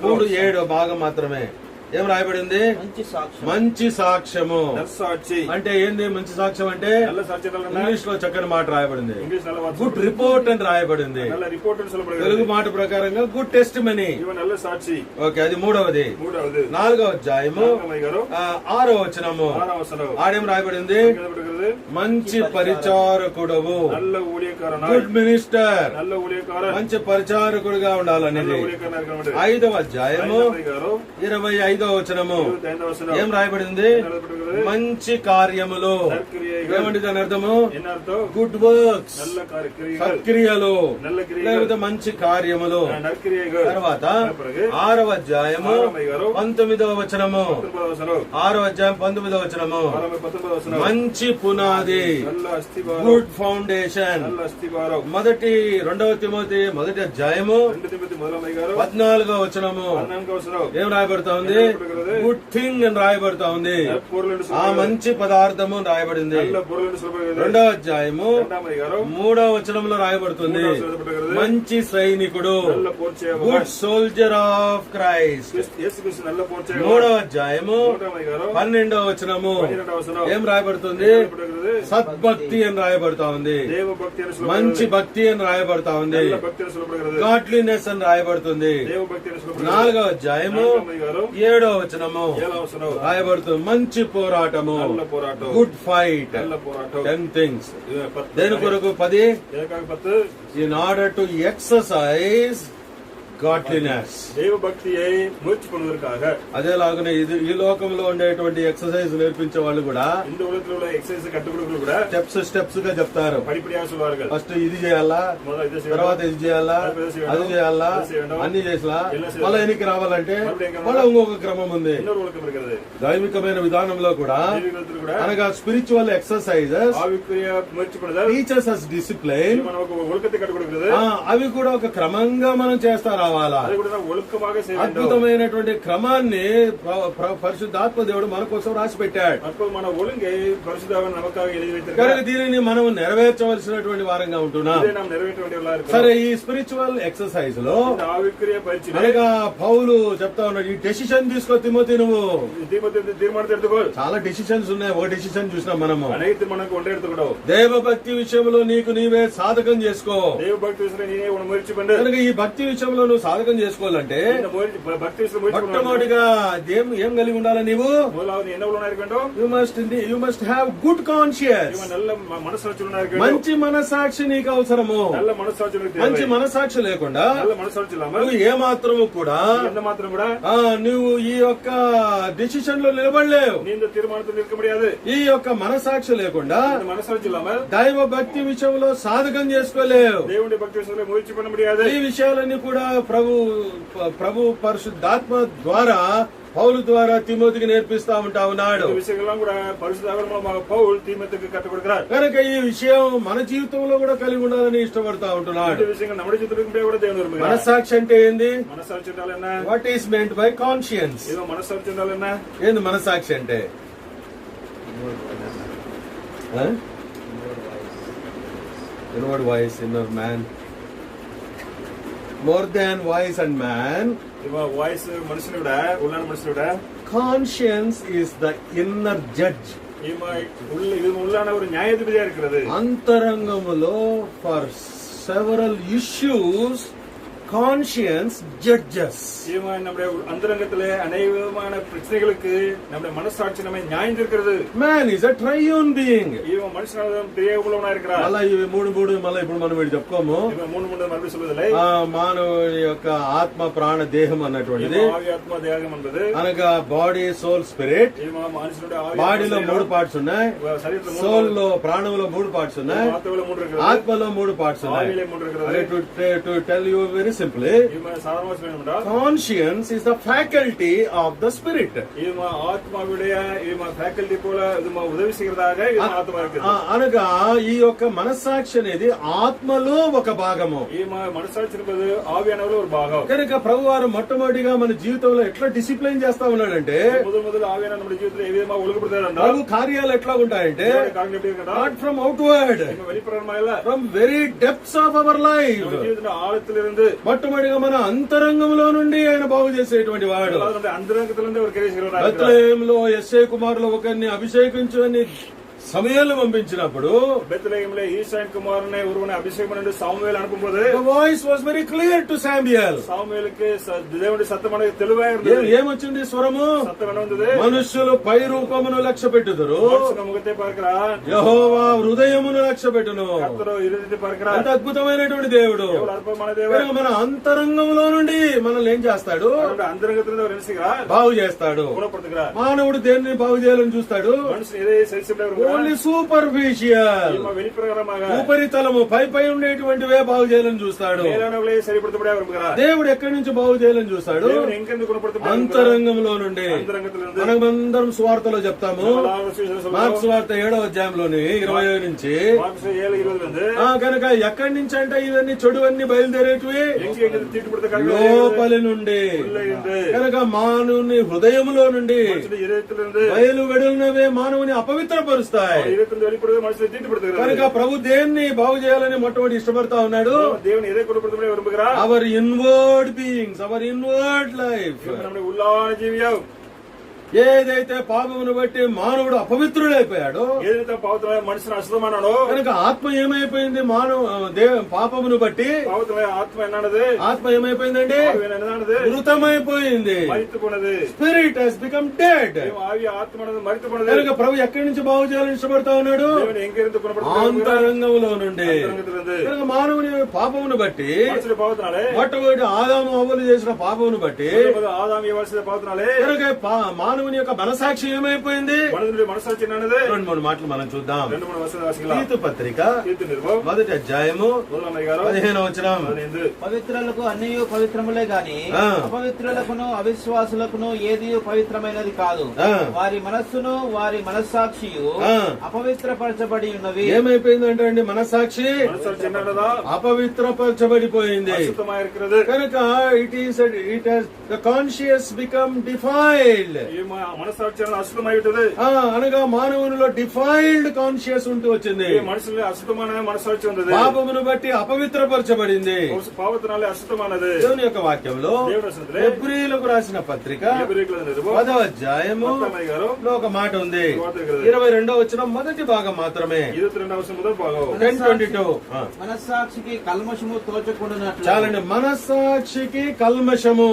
3:7 భాగం మాత్రమే. ఏం రాయబడింది? మంచి సాక్ష్యము. అంటే ఏంది మంచి సాక్ష్యం అంటే? ఇంగ్లీష్ లో చక్కని మాట రాయబడింది. గుడ్ రిపోర్ట్ అని రాయబడింది. తెలుగు మాట ప్రకారంగా గుడ్ టెస్ట్ మనీ. ఓకే, అది 3వది. 4వ అధ్యాయము 6వ వచనము ఆడేం రాయబడింది? మంచి పరిచారకుడవు. Good minister. మంచి పరిచారకుడుగా ఉండాలనేది. 5వ అధ్యాయము 25వ వచనము ఏం రాయబడింది? మంచి కార్యములు. ఏమంటే దాని అర్థము? గుడ్ వర్క్స్, సత్క్రియలు లేకపోతే మంచి కార్యములు. తర్వాత 6వ అధ్యాయము 19వ వచనము. 6వ అధ్యాయం 19వ వచనము మంచి పునాది, గుడ్ ఫౌండేషన్. 2వ తిమోతి 1వ అధ్యాయము 14వ వచనము ఏం రాయబడతా ఉంది? గుడ్ థింగ్ అని రాయబడతా ఉంది. ఆ మంచి పదార్థము రాయబడింది. 2వ అధ్యాయము 3వ వచనంలో రాయబడుతుంది మంచి సైనికుడు, గుడ్ సోల్జర్ ఆఫ్ క్రైస్ట్. 3వ అధ్యాయము 12వ వచనము ఏం రాయబడుతుంది? సద్భక్తి అని రాయబడతా ఉంది. మంచి భక్తి అని రాయబడతా ఉంది. గాడ్లీనెస్ అని రాయబడుతుంది. 4వ అధ్యాయము 7వ వచనము రాయబడుతుంది మంచి పోరాటము, గుడ్ ఫైట్. 10 థింగ్స్. దేని కొరకు 10? In order to exercise godliness. దైవ భక్తిயை ముయற்சி பண்ணுவதற்காக. అదేలాగానే ఈ లోకంలో ఉండేటువంటి ఎక్సర్సైజ్ నేర్పించే వాళ్ళు కూడా இந்த உலகத்துல உள்ள எக்ஸசைஸ் கற்றுக்கொடுக்கறது కూడా స్టెప్స్ గా చెప్తారు. படிப்படியா சொல்வார்கள். ఫస్ట్ ఇది చేయాలా, తర్వాత ఇది చేయాలా, అది చేయాలా, అన్ని చేసలా మళ్ళీ ఎన్నికి రావాలంటే మళ్ళీ ఇంకొక క్రమం ఉంది. దైవికమైన విధానంలో కూడా అనగా స్పిరిచువల్ ఎక్సర్సైజెస్ టీచర్స్ అస్ డిసిప్లిన్ అవి కూడా ఒక క్రమంగా మనం చేస్తా రావాలా. అద్భుతమైనటువంటి క్రమాన్ని పరిశుద్ధాత్మ దేవుడు మన కోసం రాసి పెట్టాడు. కనుక దీనిని మనం నెరవేర్చవలసినటువంటి వారంగా ఉంటున్నాం. సరే, ఈ స్పిరిచువల్ ఎక్సర్సైజ్ లో అనగా పౌలు చెప్తా ఉన్నాడు, ఈ డెసిషన్ తీసుకో తిమోతి, నువ్వు చాలా డెసిషన్స్ ఉన్నాయి. ఒక డెసిషన్ చూసినాం మనము, దేవ భక్తి విషయంలో నీకు నీవే సాధకం చేసుకో. కనుక ఈ భక్తి విషయంలో నువ్వు సాధకం చేసుకోవాలంటే మొట్టమొదటిగా ఏం కలిగి ఉండాలి? నీవు you must have good conscience. మంచి మనసాక్షి నీకు అవసరము. మంచి మనసాక్షి లేకుండా నువ్వు ఏమాత్రము కూడా నువ్వు ఈ యొక్క డెసిషన్ లో నిలబడలేవు. ఈ యొక్క మనసాక్షి లేకుండా దైవ భక్తి విషయంలో సాధకం చేసుకోలేవు. ఈ విషయాలన్నీ కూడా ప్రభు పరిశుద్ధాత్మ ద్వారా పౌలు ద్వారా తిమోతికి నేర్పిస్తా ఉంటా ఉన్నాడు. కనుక ఈ విషయం మన జీవితంలో కూడా కలిగి ఉండాలని ఇష్టపడతా ఉంటున్నాడు. మనసాక్షి అంటే ఏంది? What is meant by conscience? ఏంది మనసాక్షి అంటే? Inward voice, inner man, more than voice and man. Voice మనుషుని విட உள்ளான மனுஷனை விட conscience is the inner judge. உள்ளான ஒரு நியாயாதிபதியா இருக்கிறது. అంతరంగములో for several issues conscience judges. நம்முடைய அந்தரங்கத்திலே அநேகமான பிரச்சனைகளுக்கு நம்முடைய மனசாட்சி நம்மை நியாயம் தீர்க்கிறது. Man is a triune being. இவன் மனுஷனாக திரியவுள்ளவனா இருக்கிறான். అలా ఇవి మూడు మళ్ళీ ఇప్పుడు మనం వీడి చెప్పుకోము. మూడు మళ్ళీ சொல்வதில்லை. మానవుని యొక్క ఆత్మ ప్రాణ దేహం అన్నటువంటిది ఆత్మ దేహం అన్నది అనగా బాడీ, సోల్, స్పిరిట్. బాడీలో 3 పార్ట్స్ ఉన్నాయి. సోల్ లో, ప్రాణంలో 3 పార్ట్స్ ఉన్నాయి. ఆత్మలో 3 పార్ట్స్ ఉన్నాయి. To tell you very simply, conscience is the faculty of the spirit. అనగా ఈ యొక్క మనస్సాక్షి అనేది ఆత్మలో ఒక భాగము. కనుక ప్రభువారు మొట్టమొదటిగా మన జీవితంలో ఎట్లా డిసిప్లైన్ చేస్తా ఉన్నాడంటే, ప్రభు కార్యాలు ఎట్లా ఉంటాయంటే not from outward, from very depths of our life. మొట్టమొదటిగా మన అంతరంగంలో నుండి ఆయన బాగు చేసేటువంటి వాడు. బెత్లెహేములో యెష్షై కుమారులు ఒకరిని అభిషేకించు అని సమయాలు పంపించినప్పుడు ఈశాన్ కుమారుని ఎవరిని అభిషేకం సామువేల్ అనుకుంటే voice was very clear to Samuel. సామువేల్కి దేవుడి సత్యం అనేది తెలివారు. ఏమొచ్చింది స్వరము? మనుష్యులు పై రూపమును లక్ష్య పెట్టుదురు, యెహోవా హృదయమును లక్ష్య పెట్టును. అంత అద్భుతమైనటువంటి దేవుడు. మన అంతరంగంలో నుండి మనల్ని ఏం చేస్తాడు? బాగు చేస్తాడు. మానవుడు దేన్ని బాగు చేయాలని చూస్తాడు? ఓన్లీ సూపర్ఫిషియల్, ఉపరితలము, పై ఉండేటువంటివే బాగు చేయాలని చూస్తాడు. దేవుడు ఎక్కడి నుంచి బాగు చేయాలని చూస్తాడు? అంతరంగంలో నుండి. మనమందరం సువార్తలో చెప్తాము, మార్క్స్ వార్త 7వ అధ్యాయంలోని 20 నుంచి. కనుక ఎక్కడి నుంచి అంటే ఇవన్నీ చెడువన్నీ బయలుదేరేటివి లోపలి నుండి. కనుక మానవుని హృదయములో నుండి బయలు వెడునవే మానవుని అపవిత్రపరుస్తాయి. కనుక ప్రభు దేన్ని బాగు చేయాలని మొట్టమొదటి ఇష్టపడతా ఉన్నాడు? Our inward beings, our inward life. ఏదైతే పాపమును బట్టి మానవుడు అపవిత్రుడైపోయాడో, ఏదైతే పవిత్రమైన మనిషిని అశుద్ధమన్నాడో, కనుక ఆత్మ ఏమైపోయింది? పాపమును బట్టి పవిత్రమైన ఆత్మ ఎన్నది, ఆత్మ ఏమైపోయిందండి? మృతమైపోయింది. Spirit has become dead. కనుక ప్రభు ఎక్కడి నుంచి బాగు చేయాలని ఇష్టపడతా ఉన్నాడు? అంతరంగంలో నుండి. కనుక మానవుని పాపమును బట్టి, మొట్టమొదటి ఆదాము అవ్వలు చేసిన పాపమును బట్టి, కనుక మానవుని యొక్క మనసాక్షి ఏమైపోయింది? 2-3 మాటలు మనం చూద్దాం. తీతు పత్రిక 1వ అధ్యాయము 15వ వచనం. పవిత్రులకు అన్ని పవిత్రములే గాని అపవిత్రులకును అవిశ్వాసులకును ఏది పవిత్రమైనది కాదు. వారి మనస్సును వారి మనస్సాక్షియు అపవిత్రపరచబడి ఉన్నవి. ఏమైపోయిందంటే అండి, మనస్సాక్షి అపవిత్రపరచబడిపోయింది. కనుక it has the conscious become defiled. అనగా మానవునిలో డిఫైల్డ్ కాన్షియస్ ఉంటూ వచ్చింది. పాపమును బట్టి అపవిత్రపరచబడింది. దేవుని యొక్క వాక్యంలో హెబ్రీయులకు రాసిన పత్రిక 10వ అధ్యాయము ఒక మాట ఉంది. 22వ వచనం మొదటి భాగం మాత్రమే. 10:22. మనస్సాక్షికి కల్మషము తోచకుండానట్లు. చాలండి. మనస్సాక్షికి కల్మషము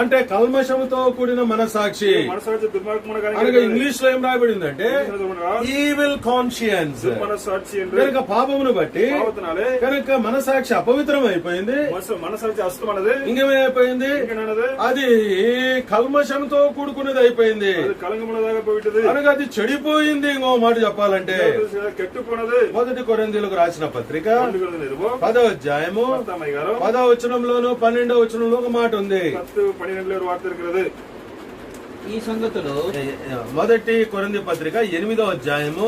అంటే కల్మషముతో కూడిన మనస్సాక్షి. అనగా ఇంగ్లీష్ లో ఏం రాయబడిందంటే ఈవిల్ కాన్షియన్స్. కనుక పాపమును బట్టి కనుక మనసాక్షి అపవిత్రం అయిపోయింది. ఇంకేమైపోయింది? అది కల్మషంతో కూడుకున్నది అయిపోయింది. అనగా అది చెడిపోయింది. ఇంకో మాట చెప్పాలంటే 1 కొరింథీయులకు రాసిన పత్రిక 10వ అధ్యాయము 10వ వచనంలోను 12వ వచనంలో ఒక మాట ఉంది. ఈ సంగతులు 1 కొరింథీ పత్రిక 8వ అధ్యాయము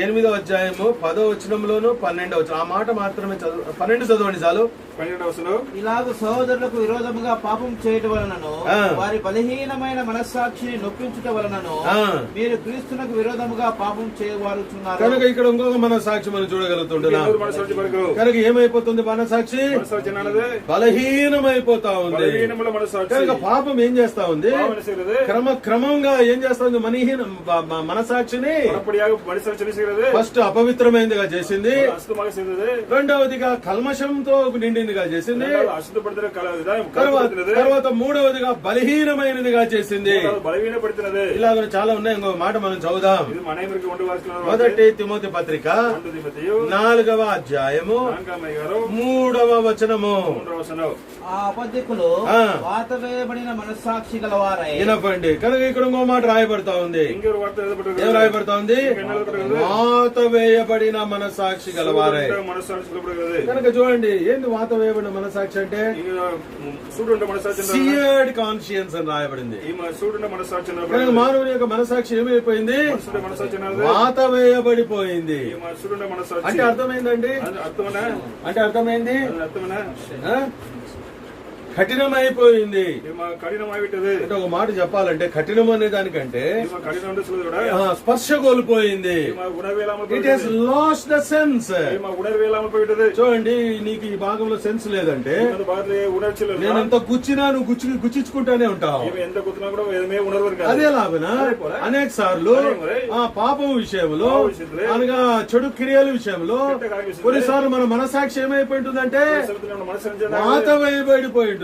8వ అధ్యాయము 10వ వచనంలోను 12వ వచనం. ఆ మాట మాత్రమే 12 చదవండి చాలు. ఇలాగ సహోదరులకు విరోధముగా పాపం చేయటం వలనను వారి బలహీనమైన మనస్సాక్షిని నొప్పించుట వలనను మీరు క్రీస్తునకు విరోధముగా పాపం చేయవారుచున్నారు. కనుక ఇక్కడ ఇంకొక మనస్సాక్షి మనం చూడగలుగుతుంటున్నాం. కనుక ఏమైపోతుంది? మనస్సాక్షి బలహీనమైపోతా ఉంది. కనుక పాపం ఏం చేస్తా ఉంది? క్రమంగా ఏం చేస్తా ఉంది? మనసాక్షిని ఫస్ట్ అపవిత్రమైనదిగా చేసింది. రెండవదిగా కల్మషంతో నిండినదిగా చేసింది. తర్వాత మూడవదిగా బలహీనమైనదిగా చేసింది. ఇలాగ చాలా ఉన్నాయి. ఇంకో మాట మనం చదువుదాం. 1 తిమోతి పత్రిక 4వ అధ్యాయము 3వ వచనము. ఆ అబద్ధికులు వాతవేయబడిన మనస్సాక్షి గలవారై. వినపండి. కనుక ఇక్కడ ఇంకో మాట రాయబడతా ఉంది. ఏం రాయబడతా ఉంది? వాత వేయబడిన మనస్సాక్షి గలవారై. కనుక చూడండి, ఏంది వాత వేయబడిన మనస్సాక్షి అంటే? సియర్డ్ కాన్షియన్స్ అని రాయబడింది. కనుక మానవుని యొక్క మనస్సాక్షి ఏమైపోయింది? వాత వేయబడిపోయింది. అంటే అర్థమైందండి. అంటే అర్థమైంది, కఠినమైపోయింది. అంటే ఒక మాట చెప్పాలంటే కఠినం అనే దానికంటే స్పర్శ కోల్పోయింది. It has last the sense. చూడండి, నీకు ఈ భాగంలో సెన్స్ లేదంటే నేను ఎంత గుచ్చినా నువ్వు గుచ్చించుకుంటానే ఉంటావు. అదే లాభన అనేక సార్లు ఆ పాపం విషయంలో అనగా చెడు క్రియల విషయంలో కొన్నిసార్లు మన మనసాక్షి ఏమైపోయింటుందంటే వాత వేయబడిపోయి.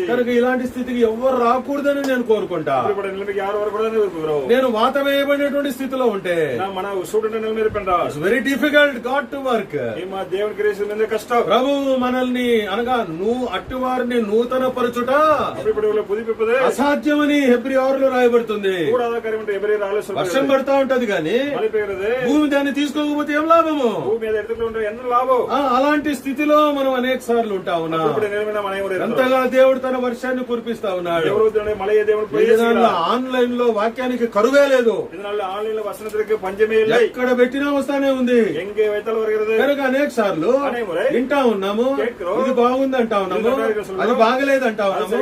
కనుక ఇలాంటి స్థితికి ఎవరు రాకూడదని నేను కోరుకుంటా. నేను వాత వేయబడినటువంటి స్థితిలో ఉంటే very difficult God to work. ప్రభు మనల్ని అనగా అట్టువారిని నూతన పరచుట అసాధ్యమని హెబ్రీ 6లో రాయబడుతుంది. వర్షం పడతా ఉంటది కానీ భూమి దాన్ని తీసుకోకపోతే ఏం లాభము? అలాంటి స్థితిలో మనం అనేక సార్లు ఉంటా ఉన్నాం. ఎంతగా దేవుడు తన వర్షాన్ని కురిపిస్తా ఉన్నాడు. ఆన్లైన్ లో వాక్యానికి కరువే లేదు. ఎక్కడ పెట్టినా వస్తానే ఉంది. కనుక అనేక సార్లు వింటా ఉన్నాము. ఇది బాగుంది అంటా ఉన్నాము, అది బాగలేదు అంటా ఉన్నాము.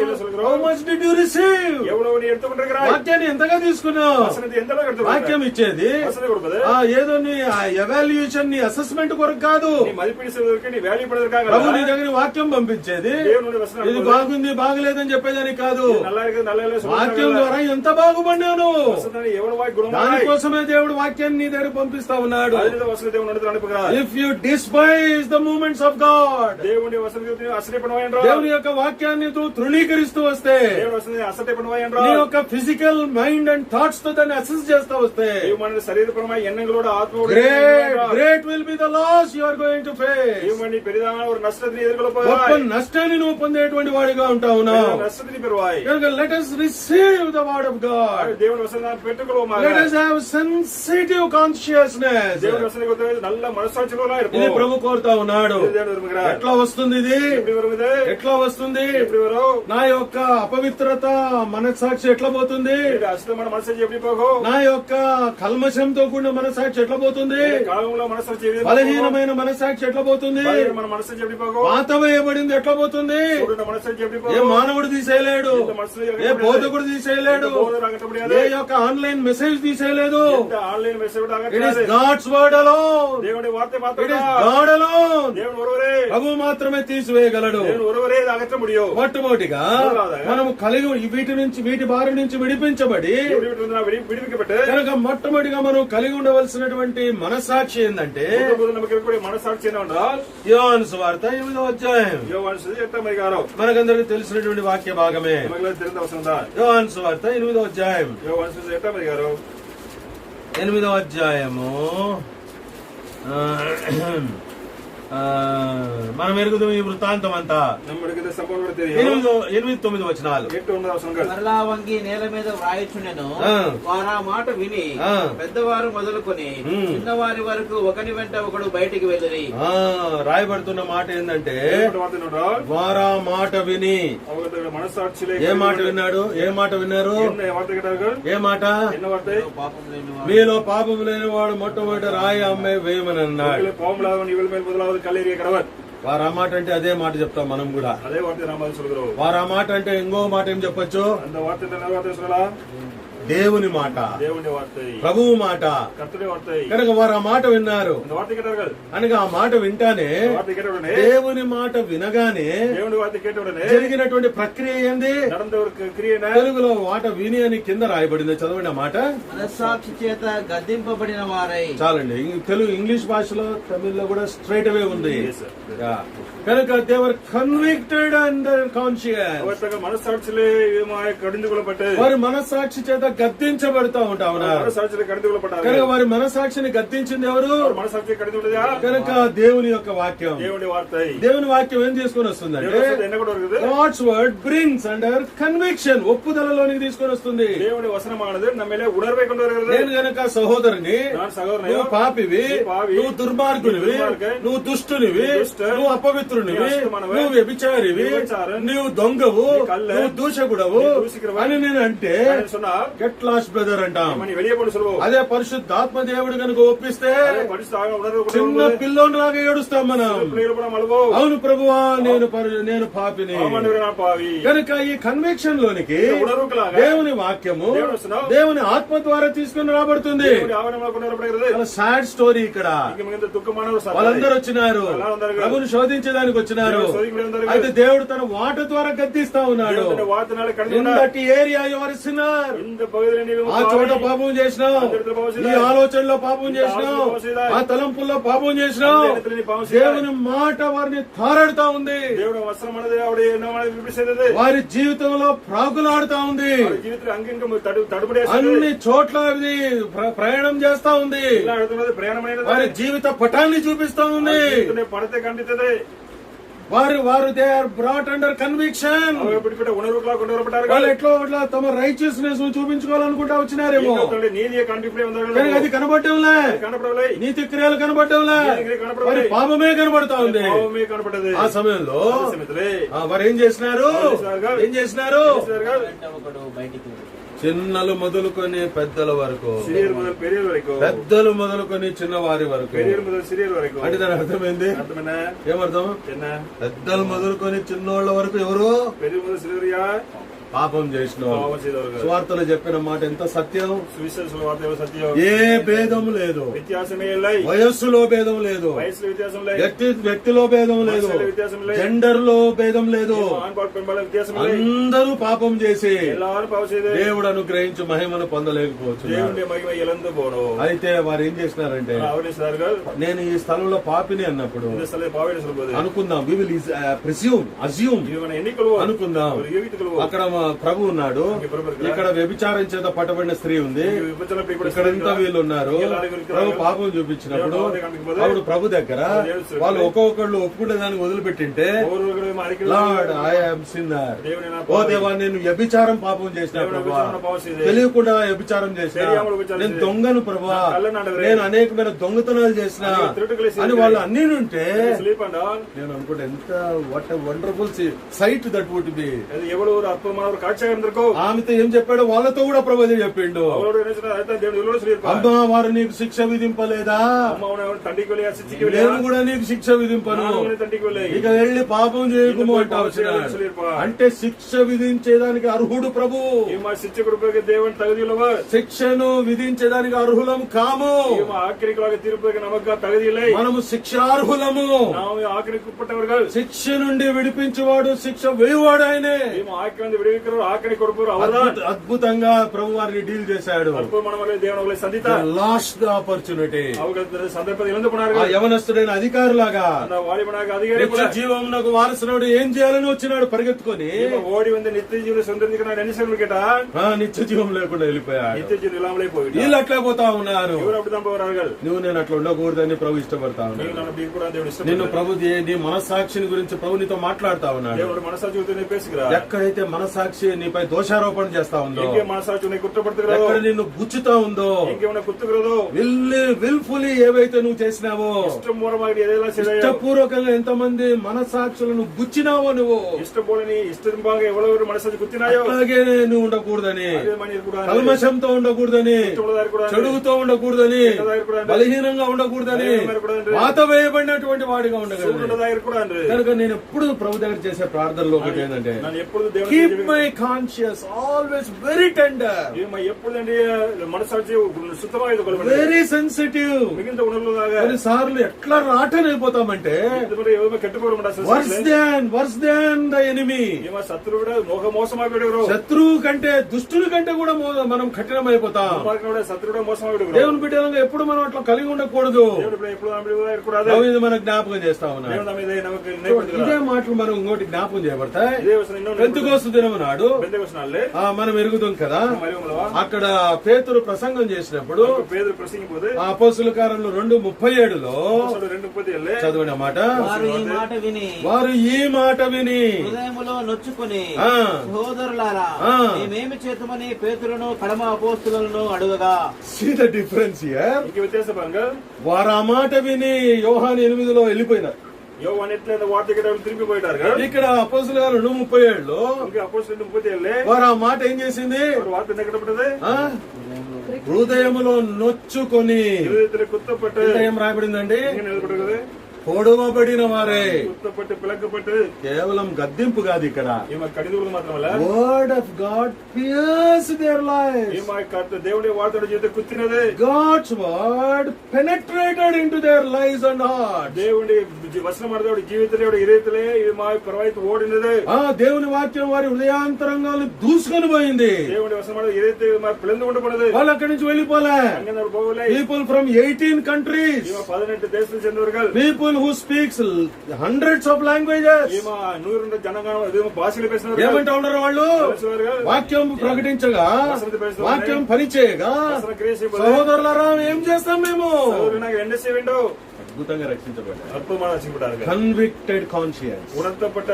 How much did you receive? వాక్యాన్ని ఎంతగా తీసుకున్నావు? వాక్యం ఇచ్చేది ఏదో నీ ఎవాల్యుయేషన్ నీ అసెస్మెంట్ కొరకు కాదు. ప్రభు నీ దగ్గర వాక్యం పంపించేది దేవుని వచనం ఇది బాగుంది బాగలేదని చెప్పేదానికి కాదు, వాక్యం ద్వారా ఎంత బాగుపడినాను దానికోసమే దేవుడు వాక్యాన్ని నీ దగ్గర పంపిస్తా ఉన్నాడు. If you despise the moments of God, దేవుని యొక్క వాక్యాన్ని తృణీకరిస్తూ వస్తే, నీ యొక్క ఫిజికల్ మైండ్ అండ్ థాట్స్ తో దాన్ని అసెస్ చేస్తా వస్తే, great will be the loss you are going to face. గొప్ప నష్టాన్ని నువ్వు పొందేటువంటి వాడిగా ఉంటావు. Let us receive the word of God. Let us have sensitive consciousness. ఇది ప్రభు కోరుతా ఉన్నాడు. ఎట్లా వస్తుంది ఇది? ఎట్లా వస్తుంది? నా యొక్క అపవిత్రత మనస్సాక్షి ఎట్లా పోతుంది? నా యొక్క కల్మషంతో కూడిన మనస్సాక్షి ఎట్లా పోతుంది? బలహీనమైన మనస్సాక్షి ఎట్లా పోతుంది? పాత వేయబడింది ఎట్లా పోతుంది? ఏ మానవుడు తీసేయలేడు, ఏ బోధకుడు తీసేయలేడు, ఏ యొక్క ఆన్లైన్ మెసేజ్ తీసేయలేదు. It is God's word alone. It is God alone. ప్రభు మాత్రమే తీసివేయగలడు. మొట్టమొదటిగా మనము కలిగి వీటి బారి నుంచి విడిపించబడి కనుక మొట్టమొదటిగా మనం కలిగి ఉండవలసినటువంటి మనస్సాక్షి ఏంటంటే యోహాను సువార్త 8వ అధ్యాయం. మనకందరికి తెలిసినటువంటి వాక్య భాగమే. యోహాను సువార్త 8వ అధ్యాయం. 8వ అధ్యాయము మనం ఎరుగుదాం ఈ వృత్తాంతం అంతా. 8-9 వచనాలు. మరలా వంగి నేల మీద వ్రాయిచుండెను. వారు ఆ మాట విని పెద్దవారు మొదలుకొని చిన్నవారి వరకు ఒకని వెంట ఒకడు బయటికి వెళ్ళి. రాయబడుతున్న మాట ఏంటంటే వారా మాట విని. ఏ మాట విన్నాడు? ఏ మాట విన్నారు? ఏ మాట? మీలో పాపం లేని వాడు మొట్టమొదటి రాయి అమ్మాయి వేయమని అన్నాడు. వారు ఆ మాట అంటే అదే మాట చెప్తాం మనం కూడా. వారు ఆ మాట అంటే ఇంకో మాట ఏం చెప్పొచ్చు? దేవుని మాట, ప్రభువు మాట. కనుక వారు ఆ మాట విన్నారు. అనగా ఆ మాట వింటానే, దేవుని మాట వినగానే జరిగినటువంటి ప్రక్రియ ఏంది? తెలుగులో మాట విని అని కింద రాయబడింది. చదవండి ఆ మాట. మనస్సాక్షి చేత గద్దింపబడిన వారై. చాలండి. తెలుగు ఇంగ్లీష్ భాషలో తమిళ్లో కూడా స్ట్రైట్ అవే ఉంది. కనుక they were convicted and conscious. వారి మనస్సాక్షి చేత గద్దించబడతా ఉంటా ఉన్నారు. కనుక వారి మనస్సాక్షిని గద్దించింది ఎవరు? కనుక దేవుని యొక్క వాక్యం. దేవుని వాక్యం ఏం తీసుకొని వస్తుందంటే God's word brings under conviction, ఒప్పుదలలోనికి తీసుకొని వస్తుంది. నేను గనక సహోదరుని, నువ్వు పాపివి, నువ్వు దుర్మార్గునివి, నువ్వు దుష్టునివి, నువ్వు అపవిత్రునివి, నువ్వు వ్యభిచారివి, నువ్వు దొంగవు, నువ్వు దూషకుడవు అని నేను అంటే గెట్ లాస్ట్ బ్రదర్ అంటాం. అదే పరిశుద్ధాత్మ దేవుడు కనుక ఒప్పిస్తే చిన్న పిల్లోని లాగా ఏడుస్తాం మనం. అవును ప్రభువా, నేను పాపిని. కనుక ఈ కన్విక్షన్ లోనికి దేవుని వాక్యము దేవుని ఆత్మ ద్వారా తీసుకుని రాబడుతుంది. సాడ్ స్టోరీ ఇక్కడ. వాళ్ళందరూ వచ్చినారు, ప్రభుని శోధించడానికి వచ్చినారు. అయితే దేవుడు తన వాట ద్వారా గద్దిస్తా ఉన్నాడు. ఏరియా ఎవరి సిన్నర్, ఆ చోట పాపం చేసినావు, ఈ ఆలోచనలో పాపం చేసినావు, ఆ తలంపుల్లో పాపం చేసినావు. దేవుని మాట వారిని తారాడుతా ఉంది. వారి జీవితంలో ప్రాకులాడుతా ఉంది. అన్ని చోట్ల ఇది ప్రయాణం చేస్తా ఉంది. వారి జీవిత పటాన్ని చూపిస్తా ఉంది. వారు they are brought under conviction. వాళ్ళు ఎట్లా తమ రైచియస్నెస్ చూపించుకోవాలనుకుంటా వచ్చినారేమో, కానీ అది కనబడటంలే. నీతి క్రియలు కనబడటంలే, మరి పాపమే కనబడతా ఉంది. ఆ సమయంలో వారు ఏం చేసినారు? చిన్నలు మొదలుకొని పెద్దల వరకు, పెద్దలు మొదలుకొని చిన్నవారి వరకు. అంటే దాని అర్థమైంది. ఏమర్థం? పెద్దలు మొదలుకొని చిన్నోళ్ల వరకు ఎవరు? పాపం చేసిన பாவம் செய்தவர்கள் స్వార్థలు చెప్పిన మాట ఎంత సత్యం. சுவிசேஷ வார்த்தைகள் சத்தியம். ఏ భేదం లేదు, వ్యత్యాసమే இல்லை. వయస్సులో భేదం లేదు, వయసులో వ్యత్యాసం లేదు, వ్యక్తిలో భేదం లేదు, జెండర్ లో భేదం లేదు. అందరూ పాపం చేసి దేవుడు అనుగ్రహించి మహిమను పొందలేకపోవచ్చు. అయితే వారు ఏం చేసినారంటే, నేను ఈ స్థలంలో పాపిని అన్నప్పుడు అనుకుందాం, వి విల్ అజ్యూమ్ అనుకుందాం, అక్కడ ప్రభు ఉన్నాడు, ఇక్కడ వ్యభిచారం చేత పట్టబడిన స్త్రీ ఉంది, ఇక్కడ ఇంత వీళ్ళు ఉన్నారు. ప్రభు పాపం చూపించినప్పుడు అప్పుడు ప్రభు దగ్గర వాళ్ళు ఒక్కొక్కళ్ళు ఒప్పుకునే దానికి వదిలిపెట్టింటే, లార్డ్ ఐ యామ్ సిన్నర్, ఓ దేవా నేను వ్యభిచారం పాపం చేసిన ప్రభా, తెలియకుండా వ్యభిచారం చేసిన, నేను దొంగను ప్రభా, నేను అనేకమైన దొంగతనాలు చేసిన అని వాళ్ళు అన్ని ఉంటే నేను అనుకుంటే ఎంత what a wonderful sight that would be. ఆమెతో ఏం చెప్పాడు, వాళ్ళతో కూడా ప్రభు చెప్పిండు, అమ్మా వారు నీకు శిక్ష విధింపలేదా, నేను కూడా నీకు శిక్ష విధింపను, ఇక వెళ్లి పాపం చేయకుము అంటావు. అంటే శిక్ష విధించేదానికి అర్హుడు ప్రభు, శిక్షను విధించేదానికి అర్హులం కాము, మనము శిక్షార్హులము. శిక్ష నుండి విడిపించేవాడు, శిక్ష వేయువాడు ఆయనే. అద్భుతంగా ప్రభు వారిని డీల్ చేశాడు. లాస్ట్ ఆపర్చునిటీ యవనస్తుడైన అధికారులాగా జీవమునకు వారసుడు ఏం చేయాలని వచ్చినాడు పరిగెత్తుకొని, ఓడి ఉంది నిత్య జీవులు నిత్య జీవం లేకుండా వెళ్ళిపోయాడు. వీళ్ళు అట్లా పోతా ఉన్నారు. నువ్వు నేను అట్లా ఉండకూడదని ప్రభు ఇష్టపడతా ఉన్నాడు. నిన్ను ప్రభు నీ మనస్సాక్షిని గురించి ప్రభు నీతో మాట్లాడుతా ఉన్నాడు. ఎక్కడైతే మనస్సాక్షి నీపై దోషారోపణ చేస్తా ఉందో, ఎక్కడ నిన్ను గుచ్చుతా ఉందో, విల్ఫుల్లీ ఏవైతే నువ్వు చేసినావో, ఇష్టపూర్వకంగా ఎంతమంది మనస్సాక్షులను గుచ్చినావో, నువ్వు అలాగే నువ్వు ఉండకూడదని, కల్మషంతో ఉండకూడదని, చెడుగుతో ఉండకూడదని, బలహీనంగా ఉండకూడదని, వాత వేయబడినటువంటి వాడిగా ఉండకూడదు. కనుక నేను ఎప్పుడు ప్రభు దగ్గర చేసే ప్రార్థనలో ఒకటి ఏంటంటే, keep my conscious always very tender, very sensitive. కొన్నిసార్లు ఎట్లా రాటని వెళ్ళిపోతామంటే, వర్స్ దాన్ ద ఎనిమీ, శత్రువు కంటే దుష్టుల కంటే కూడా మనం కఠినమైపోతాం. దేవుని బిడ్డలంగా ఎప్పుడు మనం అట్లా కలిగి ఉండకూడదు. మన జ్ఞాపకం చేస్తా ఉన్నాం. ఇదే మాటలు మనం ఇంకోటి జ్ఞాపకం చేయబడతాయి. పెంతెకోస్తు దినము నాడు మనం ఎరుగుదాం కదా, అక్కడ పేతురు ప్రసంగం చేసినప్పుడు అపోస్తలుల కార్యములు 2:37 చదివిన మాట, వారు ఈ మాట విని హృదయములో నొచ్చుకుని, సహోదరులారా మేమేమి చేతమని పేతురును కడమ అపోస్తలులను అడుగగా. See the difference here. వారు ఆ మాట విని యోహాను 8లో వెళ్ళిపోయినారు. ఇక్కడ అపోస్తలుల కార్యములు 2:37 వారు ఆ మాట ఏం చేసింది, హృదయములో నొచ్చుకొని. ఏం రాయబడిందండి, పొడవబడిన వారే. కేవలం గద్దింపు కాదు ఇక్కడ, word of God pierce their lifes. దేవుడి వార్తడు జీవితం కుత్తినదే. God's word penetrated into their lives and hearts. దేవుడి వచనం దేవుడి జీవితంలో ఇరేతలే మా ప్రవాహిత ఓడినదే. దేవుని వాక్యం వారి హృదయాంతరంగాలు దూసుకొని పోయింది. దేవుడి వచనం ఇరేతే మా పిల్లలు ఉండబడదు. వాళ్ళు అక్కడి నుంచి వెళ్ళిపోలే. పీపుల్ ఫ్రమ్ 18 కంట్రీస్, 18 దేశాల చెందినవారు. People who speaks hundreds of languages. ఏమంటా ఉన్నారు వాళ్ళు, వాక్యం ప్రకటించగా, వాక్యం పనిచేయగా, సహోదరులారా ఏం చేస్తాం మేము, అద్భుతంగా రక్షించబడ్డారు. కన్విక్టెడ్ కాన్షియన్స్, ఉణర్తపట్ట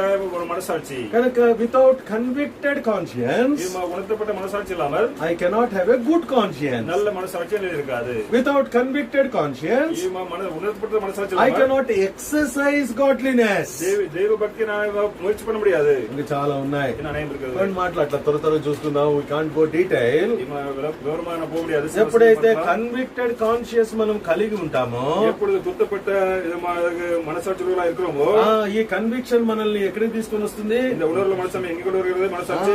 మనసాక్షి. కనుక వితౌట్ కన్విక్టెడ్ కాన్షియన్స్ ఉణర్తపట్ట మనసాక్షి ఇల్లామల్ I cannot have a good conscience. நல்ல మనసాక్షి లేదు కాదు. Without convicted conscience ఉణర్తపట్ట మనసాక్షి I cannot not exercise godliness. దైవ భక్తి ముయற்சி பண்ண முடியாது. ఇంకా చాలా ఉన్నాయి. అనేకం இருக்குது. కొన్ని మాటలు అట్లా త్వర చూసుకుందాం. we can't go detail. వివరమైన పోக முடியாது. ఎప్పుడైతే కన్విక్టెడ్ కాన్షియస్ మనం కలిగి ఉంటామో, ఎప్పుడు గుర్తుపట్ట మనసాక్షులుగా இருக்கிறோமோ, ఈ కన్విక్షన్ మనల్ని ఎక్కడికి తీసుకొని వస్తుంది? இந்த உணர்வுல మనసం எங்க கொண்டு வருகிறது? మనసాక్షి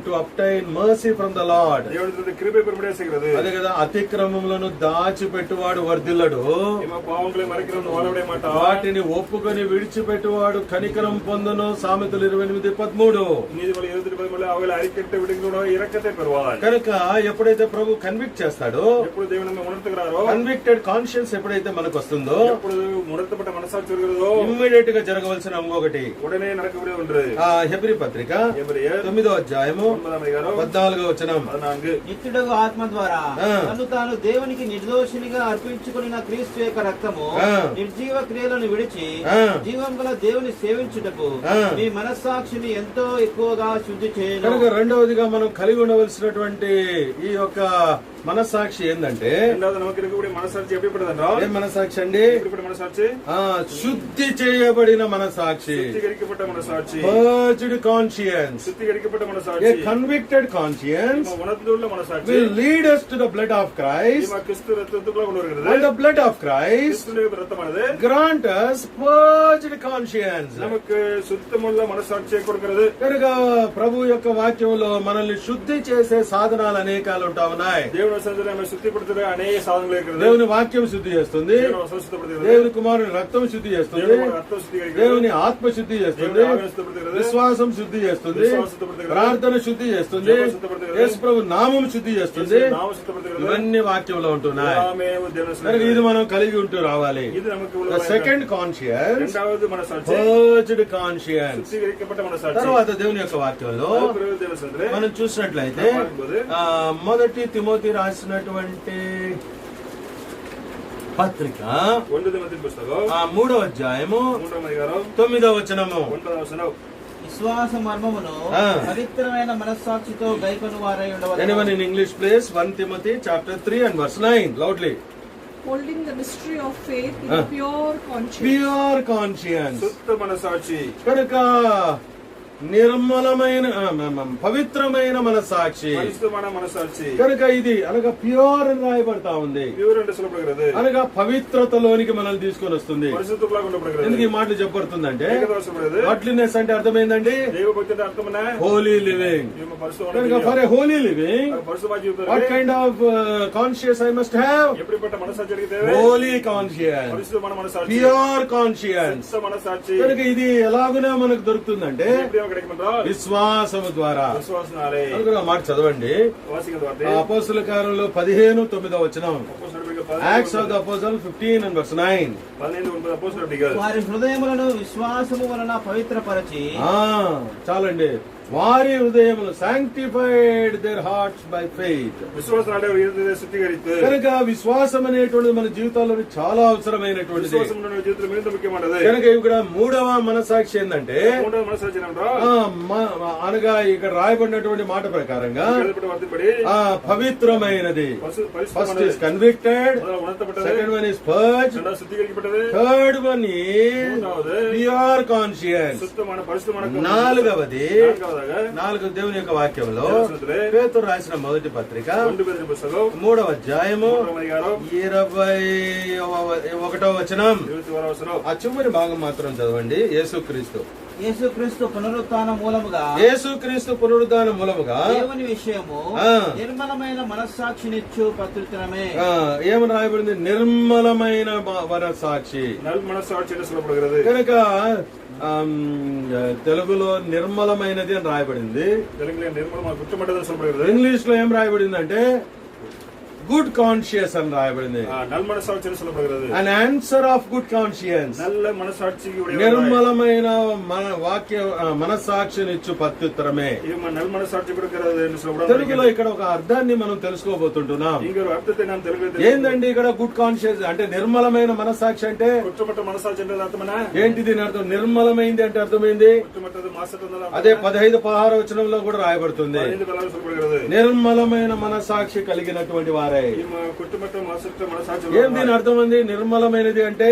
to obtain mercy from the Lord. దేవుడి కృపை பெறும்படியா செய்கிறது. అదే కదా, అతిక్రమములను దాచిపెట్టువాడు వర్ధిల్లడు, పాపంகளை మరిக்கிறవను వాడబడే మాట, వాటిని ఒప్పుకొని విడిచిపెట్టువాడు కనికరం పొందును. సామెతలు 28:13. నీతిమంతులు 28:13 అవేళ అరికట్ట విడిగినోడు ఇరక్కతే పెరువాడు. కనుక ఎప్పుడైతే ప్రభు కన్విక్ట్ చేస్తాడో, ఎప్పుడు దేవుని ఉణర్తుகிறாరో, కన్విక్టెడ్ కాన్షియన్స్ ఎప్పుడైతే మనకు వస్తుందో, ఎప్పుడు ఉణర్తపట్ట మనసాక్షి வருகிறதோ, ఇమ్మీడియట్ గా జరగవలసిన ఇంకొకటి ఉడనే నరకబడి ఉంటుంది. హెబ్రీ పత్రిక 9వ అధ్యాయము 14వ వచనం. నిత్యుడగు ఆత్మ ద్వారా తను తాను దేవునికి నిర్దోషినిగా అర్పించుకున్న క్రీస్తు యొక్క రక్తము నిర్జీవ క్రియలను విడిచి జీవం గల దేవుని సేవించుటకు మీ మనస్సాక్షిని ఎంతో ఎక్కువగా శుద్ధి చేయను. కనుక రెండవదిగా మనం కలిగి ఉండవలసినటువంటి ఈ యొక్క మనస్సాక్షి ఏంటంటే, మనసాక్షి ఎప్పుడైనా ఏం మనస్సాక్షి అండి? మనసాక్షి శుద్ధి చేయబడిన మనస్సాక్షి, మనసాక్షి, purged conscience, మనసాక్షి, a convicted conscience మనసాక్షి will lead us to the blood of Christ, and the blood of Christ grant us purged conscience. நமக்கு சுத்தமுள்ள మనసాక్షి కొడుకుறது. కనుక ప్రభు యొక్క వాక్యంలో మనల్ని శుద్ధి చేసే సాధనాలు అనేకాలు ఉంటా ఉన్నాయి. దేవుని వాక్యం శుద్ధి చేస్తుంది, దేవుని కుమారుని రక్తం శుద్ధి చేస్తుంది, దేవుని ఆత్మ శుద్ధి చేస్తుంది, విశ్వాసం శుద్ధి చేస్తుంది, ప్రార్థన శుద్ధి చేస్తుంది, యేసు ప్రభు నామం శుద్ధి చేస్తుంది. ఇవన్నీ వాక్యంలో ఉంటున్నాయి. ఇది మనం కలిగి ఉంటూ రావాలి. Second conscience, purged conscience. తర్వాత దేవుని యొక్క వాక్యంలో మనం చూసినట్లయితే మొదటి తిమోతి రాసినటువంటి పత్రిక 3వ అధ్యాయము 9వ వచనము. విశ్వాస మర్మమును పవిత్రమైన మనస్సాక్షితో గైకొను వారై ఉండవలెను. Anyone in English please? 1 Timothy chapter 3 and verse 9 loudly. Holding the mystery of faith in a pure conscience. Pure conscience. శుద్ధ మనసాక్షి. కనుక నిర్మలమైన పవిత్రమైన మనసాక్షి. కనుక ఇది అనగా ప్యూర్ అని రాయబడతా ఉంది. అనగా పవిత్రతలోనికి మనల్ని తీసుకొని వస్తుంది. ఎందుకు ఈ మాటలు చెప్పబడుతుందంటే, గాడ్లీనెస్ అంటే అర్థమైందండి హోలీ లివింగ్. కనుక for a holy living what kind of conscious I must have? Holy conscience, pure conscience. కనుక ఇది ఎలాగునా మనకు దొరుకుతుందంటే విశ్వాసము ద్వారా. మాట చదవండి. అపోస్తల కార్యంలో 15:9 వచనం. Acts of the apostles 15 and verse 9. వారి హృదయములను విశ్వాసము వలన పవిత్రపరచి. చాలండి. వారి హృదయములు sanctified their hearts by faith. కనుక విశ్వాసం అనేటువంటిది మన జీవితాల్లో చాలా అవసరమైనటువంటిది. కనుక ఇక్కడ 3వ మనసాక్షి ఏంటంటే, అనగా ఇక్కడ రాయబడినటువంటి మాట ప్రకారంగా పవిత్రమైనది. First is convicted, second one is purged, third one is pure conscience. నాలుగవది దేవుని యొక్క వాక్యంలో పేతురు రాసిన మొదటి పత్రిక 3వ అధ్యాయము 21వ వచనం. ఆ చివరి భాగం మాత్రం చదవండి. యేసుక్రీస్తు పునరుత్థాన మూలముగా, యేసుక్రీస్తు పునరుత్థాన మూలముగా దేవుని విషయము నిర్మలమైన మనస్సాక్షినిచ్చు పవిత్రమే. ఏమని రాయబడింది? నిర్మలమైన మనస్సాక్షి. కనుక తెలుగులో నిర్మలమైనది అని రాయబడింది. ఇంగ్లీష్ లో ఏం రాయబడింది అంటే గుడ్ కాన్షియస్ అని రాయబడింది. An answer of good conscience. నిర్మలమైన వాక్య మనస్సాక్షినిచ్చు ప్రత్యుత్తరమే. తెలుగులో ఇక్కడ ఒక అర్థాన్ని మనం తెలుసుకోబోతుంటున్నాం. ఏందండి ఇక్కడ గుడ్ కాన్షియస్ అంటే? నిర్మలమైన మనస్సాక్షి అంటే ఏంటి? దీని అర్థం నిర్మలమైంది అంటే అర్థమైంది అదే 15-16 వచనంలో కూడా రాయబడుతుంది. నిర్మలమైన మనస్సాక్షి కలిగినటువంటి వారే. ఏం దీని అర్థం అండి? నిర్మలమైనది అంటే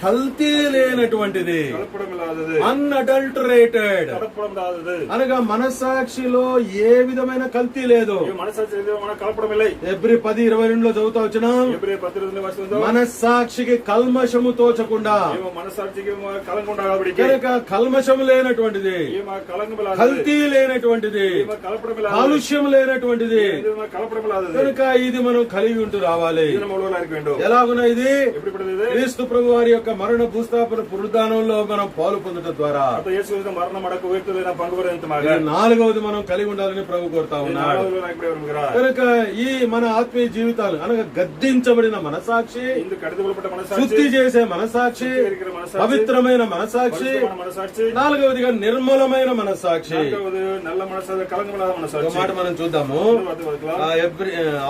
కల్తీ లేనటువంటిది, கலப்படமில்லாதது, అన్అడల్టరేటెడ్ கலப்படமில்லாதது. అనగా మనస్సాక్షిలో ఏ విధమైన కల్తీ లేదు. ఈ మనస్సాక్షి విధమైన కలపడమిల్లై. ఎబ్రీ 10:22 చదువుతా వచ్చిన ఎబ్రీ 10:22 వచనంలో మనస్సాక్షికి కల్మషము తోచకుండా, ఏమో మనస్సాక్షికి కలంకుండా కాబట్టి కనుక కల్మషము లేనటువంటిది, ఏమో కలంకమిல்லாதது, కల్తీ లేనటువంటిది, ఏమో కలపడమిல்லாதது, కాలుష్యం లేనటువంటిది. ఏమో కలపడమిல்லாதது. కనుక ఇది మనం కలిగి ఉంటూ రావాలి. ఇది మనలో ఇరుకు ఎలాగున్నా ఇది ఎప్పుడు పడేది? క్రీస్తు ప్రభు వారి యొక్క మరణ భూస్థాపన పునరుద్ధానంలో మనం పాలు పొందడం ద్వారా అత యేసు క్రీస్తు మరణ మడకు ఉయర్తులైన పండుగరంతమాగా ఇది 4వది మనం కలిగి ఉండాలని ప్రభు కోరుతా ఉన్నాడు. కనుక ఈ మన ఆత్మీయ జీవితాలు అనగా గద్దించబడిన మనసాక్షి, ఇందు కడిదబడపడ్డ మనసాక్షి, శుద్ధి చేసే మనసాక్షి, పవిత్రమైన మనసాక్షి, మనసాక్షి, 4వదిగా నిర్మలమైన మనసాక్షి. నల్ల మనసాక్షి, కలంకమిல்லாத మనసాక్షి. ఒక మాట మనం చూద్దాము.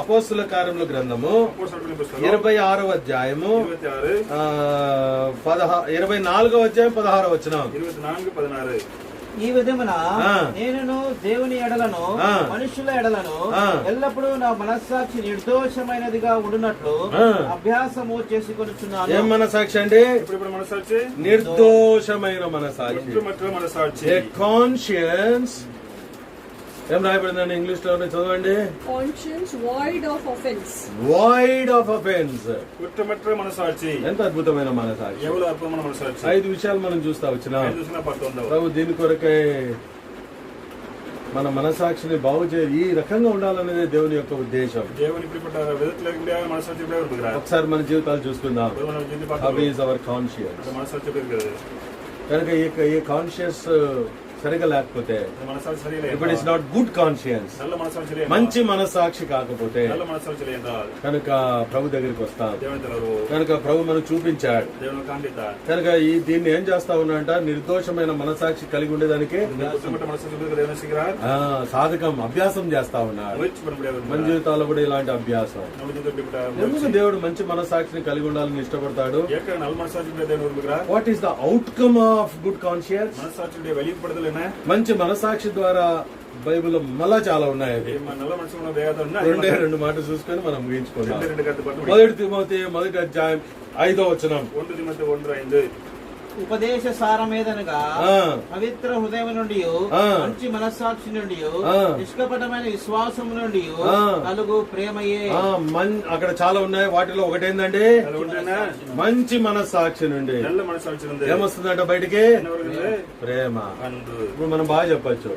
అపోస్తుల కార్యముల గ్రంథము 26వ అధ్యాయము 24వ అధ్యాయం 16వ వచనం. 24-16. ఈ విధమున నేను దేవుని ఎడలను మనుషుల ఎడలను ఎల్లప్పుడూ నా మనస్సాక్షి నిర్దోషమైనదిగా ఉండునట్లు అభ్యాసము చేసుకొనుచున్నాను. ఏం మనసాక్షి అండి? ఇప్పుడు మనసాక్షి నిర్దోషమైన మనసాక్షి, మనసాక్షి. A conscience. ఏం రాయబడిందండి ఇంగ్లీష్ లో? చదవండి. Conscience void of offense. Void of offence. కుట్రమట్ర మనసాక్షి. ఎంత అద్భుతమైన మనసాక్షి. ఎవరు అద్భుతమైన మనసాక్షి. 5 విషయాలు మనం చూస్తా వచ్చినాం. పడుతుందో ప్రభు దీని కొరకై మన మనసాక్షిని బాగు చేయాలి. ఈ రకంగా ఉండాలనేది దేవుని యొక్క ఉద్దేశం. దేవుని ప్రిపేర్ విధంగా మనసాక్షి ఒకసారి మన జీవితాలు చూసుకుందాం. How is our conscious. మనసాక్షి కనుక ఈ కాన్షియస్ సరిగా లేకపోతే, ఇప్పుడు ఇట్స్ నాట్ గుడ్ కాన్షియన్స్, మంచి మనస్సాక్షి కాకపోతే కనుక ప్రభు దగ్గరికి వస్తాం. కనుక ప్రభు మనం చూపించాడు. కనుక దీన్ని ఏం చేస్తా ఉన్నాడంట? నిర్దోషమైన మనస్సాక్షి కలిగి ఉండేదానికి సాధకం, అభ్యాసం చేస్తా ఉన్నాడు. మన జీవితాల్లో కూడా ఇలాంటి అభ్యాసం. ఎందుకు దేవుడు మంచి మనస్సాక్షిని కలిగి ఉండాలని ఇష్టపడతాడు? What is the outcome of good conscience? మంచి మనసాక్షి ద్వారా బైబిల్లో మళ్ళా చాలా ఉన్నాయి. రెండు మాటలు చూసుకొని మనం ముగించుకున్నాం. 1 తిమోతి 1వ అధ్యాయం 5వ వచనం. ఉపదేశ సారమేదనగా పవిత్ర హృదయం నుండి, మంచి మనస్సాక్షి నుండి, నిష్కపటమైన విశ్వాసం నుండి కలుగు ప్రేమయే. అక్కడ చాలా ఉన్నాయి. వాటిలో ఒకటేందండి? మంచి మనస్సాక్షి నుండి. ఏమొస్తుందంట బయటికి? ప్రేమ. ఇప్పుడు మనం బాగా చెప్పచ్చు,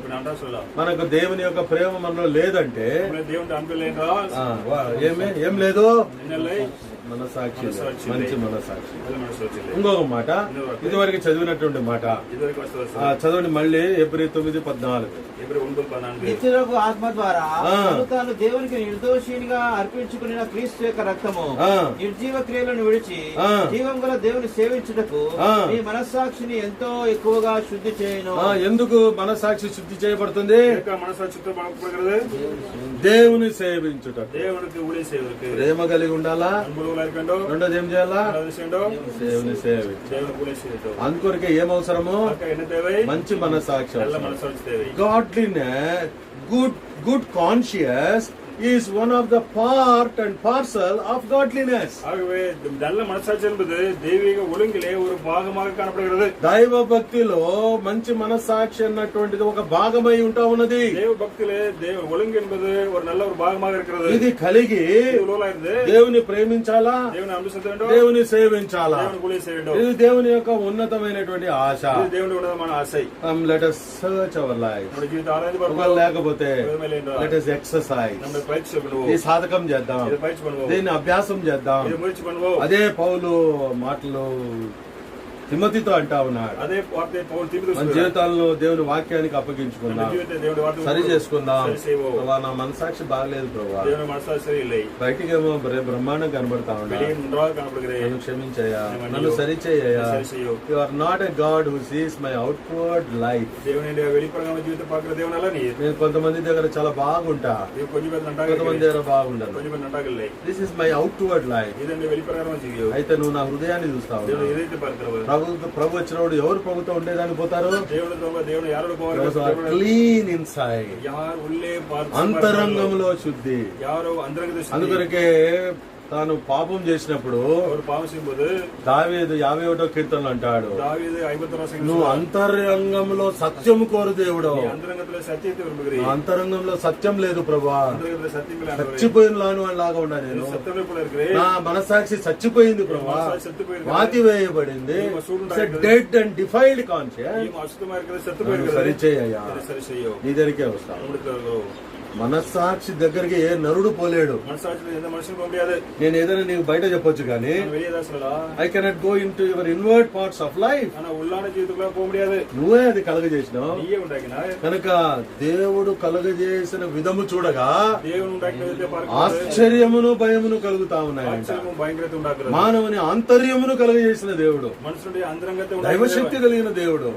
మనకు దేవుని యొక్క ప్రేమ మనలో లేదంటే ఏం లేదు? మనసాక్షి, మంచి మనసాక్షి. ఇంకొక మాట, ఇదివరకు చదివినటువంటి మాట చదవండి మళ్ళీ. ఎబ్రీ 9:14. నిత్యులకు ఆత్మ ద్వారా తాను దేవునికి నిర్దోషినిగా అర్పించుకున్న క్రీస్తు యొక్క రక్తము నిర్జీవ క్రియలను విడిచి జీవం గల దేవుని సేవించుటకు మీ మనస్సాక్షిని ఎంతో ఎక్కువగా శుద్ధి చేయను. ఎందుకు మనస్సాక్షి శుద్ధి చేయబడుతుంది? దేవుని సేవించుటకు. ప్రేమ కలిగి ఉండాలా. రెండోది ఏం చేయాలా? దేవుని సేవించాలి. అందుకొరకే ఏం అవసరము? మంచి మనస్సాక్షి. Godliness, good conscious is one of the part and parcel of godliness. ஆகவே நல்ல మనసాక్షి என்பது தெய்வீக ஒழுங்கிலே ஒரு భాగமாக காணப்படுகிறது. దైవ భక్తిలో మంచి మనస్సాక్షి అన్నటువంటిది ఒక భాగమై ఉంటా ఉన్నది. దైవ భక్తిలో ఒழுங்கு என்பது ஒரு நல்ல ஒரு భాగமாக இருக்கிறது. ఇది కలిగి దేవుని ప్రేమించాలా, దేవుని అనుసరించడం, దేవుని సేవించాలా. దేవుని గురించి చేయడం, ఇది దేవుని యొక్క ఉన్నతమైనటువంటి ఆశ. ఇది దేవుని ఉన్నతమైన ఆశ. Let us search our lives. మన జీవిత ఆరాధన లేకపోతే let us exercise. ఈ సాధకం చేద్దాం, దీన్ని అభ్యాసం చేద్దాం. అదే పౌలు మాటలు తిమోతితో అంటా ఉన్నాడు. మన జీవితాల్లో దేవుని వాక్యానికి అప్పగించుకుందాం, సరి చేసుకుందాం. ప్రభా నా మనసాక్షి బాగలేదు ప్రభా, బయటికి ఏమో బ్రహ్మాండం కనబడతా ఉన్నాడు, నన్ను క్షమించయ్యా, నన్ను సరిచేయ్యా. You are not a God who sees my outward life. నేను కొంతమంది దగ్గర చాలా బాగుంటా, కొంతమంది దగ్గర బాగుండదు. This is my outward life. అయితే నువ్వు నా హృదయాన్ని చూస్తావు. ప్రభు వచ్చినప్పుడు ఎవరు ప్రభుత్వం ఉండేదాన్ని పోతారు? క్లీన్ ఇన్సైడ్, అంతరంగంలో శుద్ధి. అందుకొరకే తాను పాపం చేసినప్పుడు அவர் பாவம் செய்யும்போது దావీదు 51వ కీర్తనలో అంటాడు, தாவீது 51 నువ్వు అంతరంగంలో సత్యము కోరు దేవుడు. అంతరంగంలో సత్యத்தை విరుம்புகிறீ. అంతరంగంలో సత్యం లేదు ప్రభా, అంతరంగంలో సత్యం లేదు. చచ్చిపోయిన లాగా ఉన్నా నేను, సత్యమే పోల ఇరుக்கிறே. నా మనసాక్షి చచ్చిపోయింది ప్రభా, మాతి వేయబడింది. Dead and defiled conscious. ఈ అశుద్ధమా ఇరుக்கிறే, సత్యం ఇరుக்கிறే. సరిచేయ్యా, సరి చేయు. నీ దగ్గరికే వస్తాను. మనస్సాక్షి దగ్గరికి ఏ నరుడు పోలేడు. నేను ఏదైనా నీకు బయట చెప్పొచ్చు కానీ I cannot go in to your inward parts of life. నువ్వే అది కలగజేసినావు కనుక దేవుడు కలగజేసిన విధము చూడగా ఆశ్చర్యమును భయమును కలుగుతా ఉన్నాయంట. మానవుని ఆంతర్యమును కలగజేసిన దేవుడు, దైవశక్తి కలిగిన దేవుడు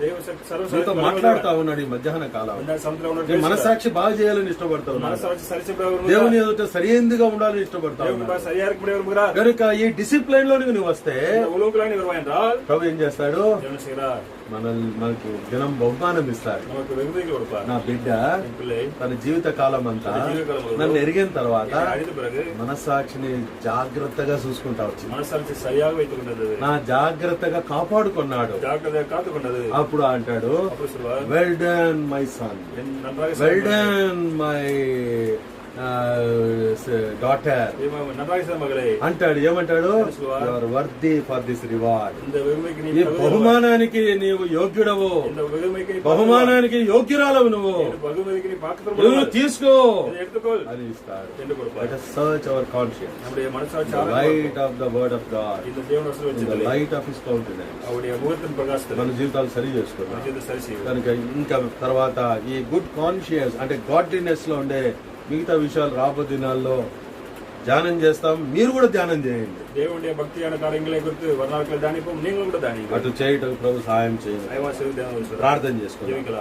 నీతో మాట్లాడుతా ఉన్నాడు ఈ మధ్యాహ్న కాలం. మనసాక్షి బాగా చేయాలని ఇష్టపడతావు, దేవుని ఎదుట సరైనదిగా ఉండాలని ఇష్టపడతావు. కనుక ఈ డిసిప్లైన్ లోనికి నువ్వు వస్తే ప్రభు ఏం చేస్తాడు, మనకి దినం బహుమానం ఇస్తాడు. నా బిడ్డ తన జీవిత కాలం అంతా నన్ను ఎరిగిన తర్వాత మనస్సాక్షిని జాగ్రత్తగా చూసుకుంటా వచ్చి నా జాగ్రత్తగా కాపాడుకున్నాడు. అప్పుడు అంటాడు, well done my son, well done my daughter అంటాడు. ఏమంటాడు, your worthy for this reward. ఈ బహుమానానికి నీవు యోగ్యుడవు, బహుమానానికి యోగ్యురాలవు, నువ్వు తీసుకో అని ఇస్తాడు. Search hour conscience, light of the word of God, the light of his countenance. మన జీవితాలు సరి చేసుకోవాలి. కనుక ఇంకా తర్వాత ఈ గుడ్ కాన్షియన్స్ అంటే గాడ్లీనెస్ లో ఉండే మిగతా విషయాలు రాబో దినాల్లో ధ్యానం చేస్తాం. మీరు కూడా ధ్యానం చేయండి. దేవుడి భక్తి అనే కార్యங்களை குறித்து వర్ణాలకు దానిపై నేను కూడా దాని అటు చేయటం ప్రభు సహాయం చేయండి. ప్రార్థన చేసుకోవాలి. ದೇವರ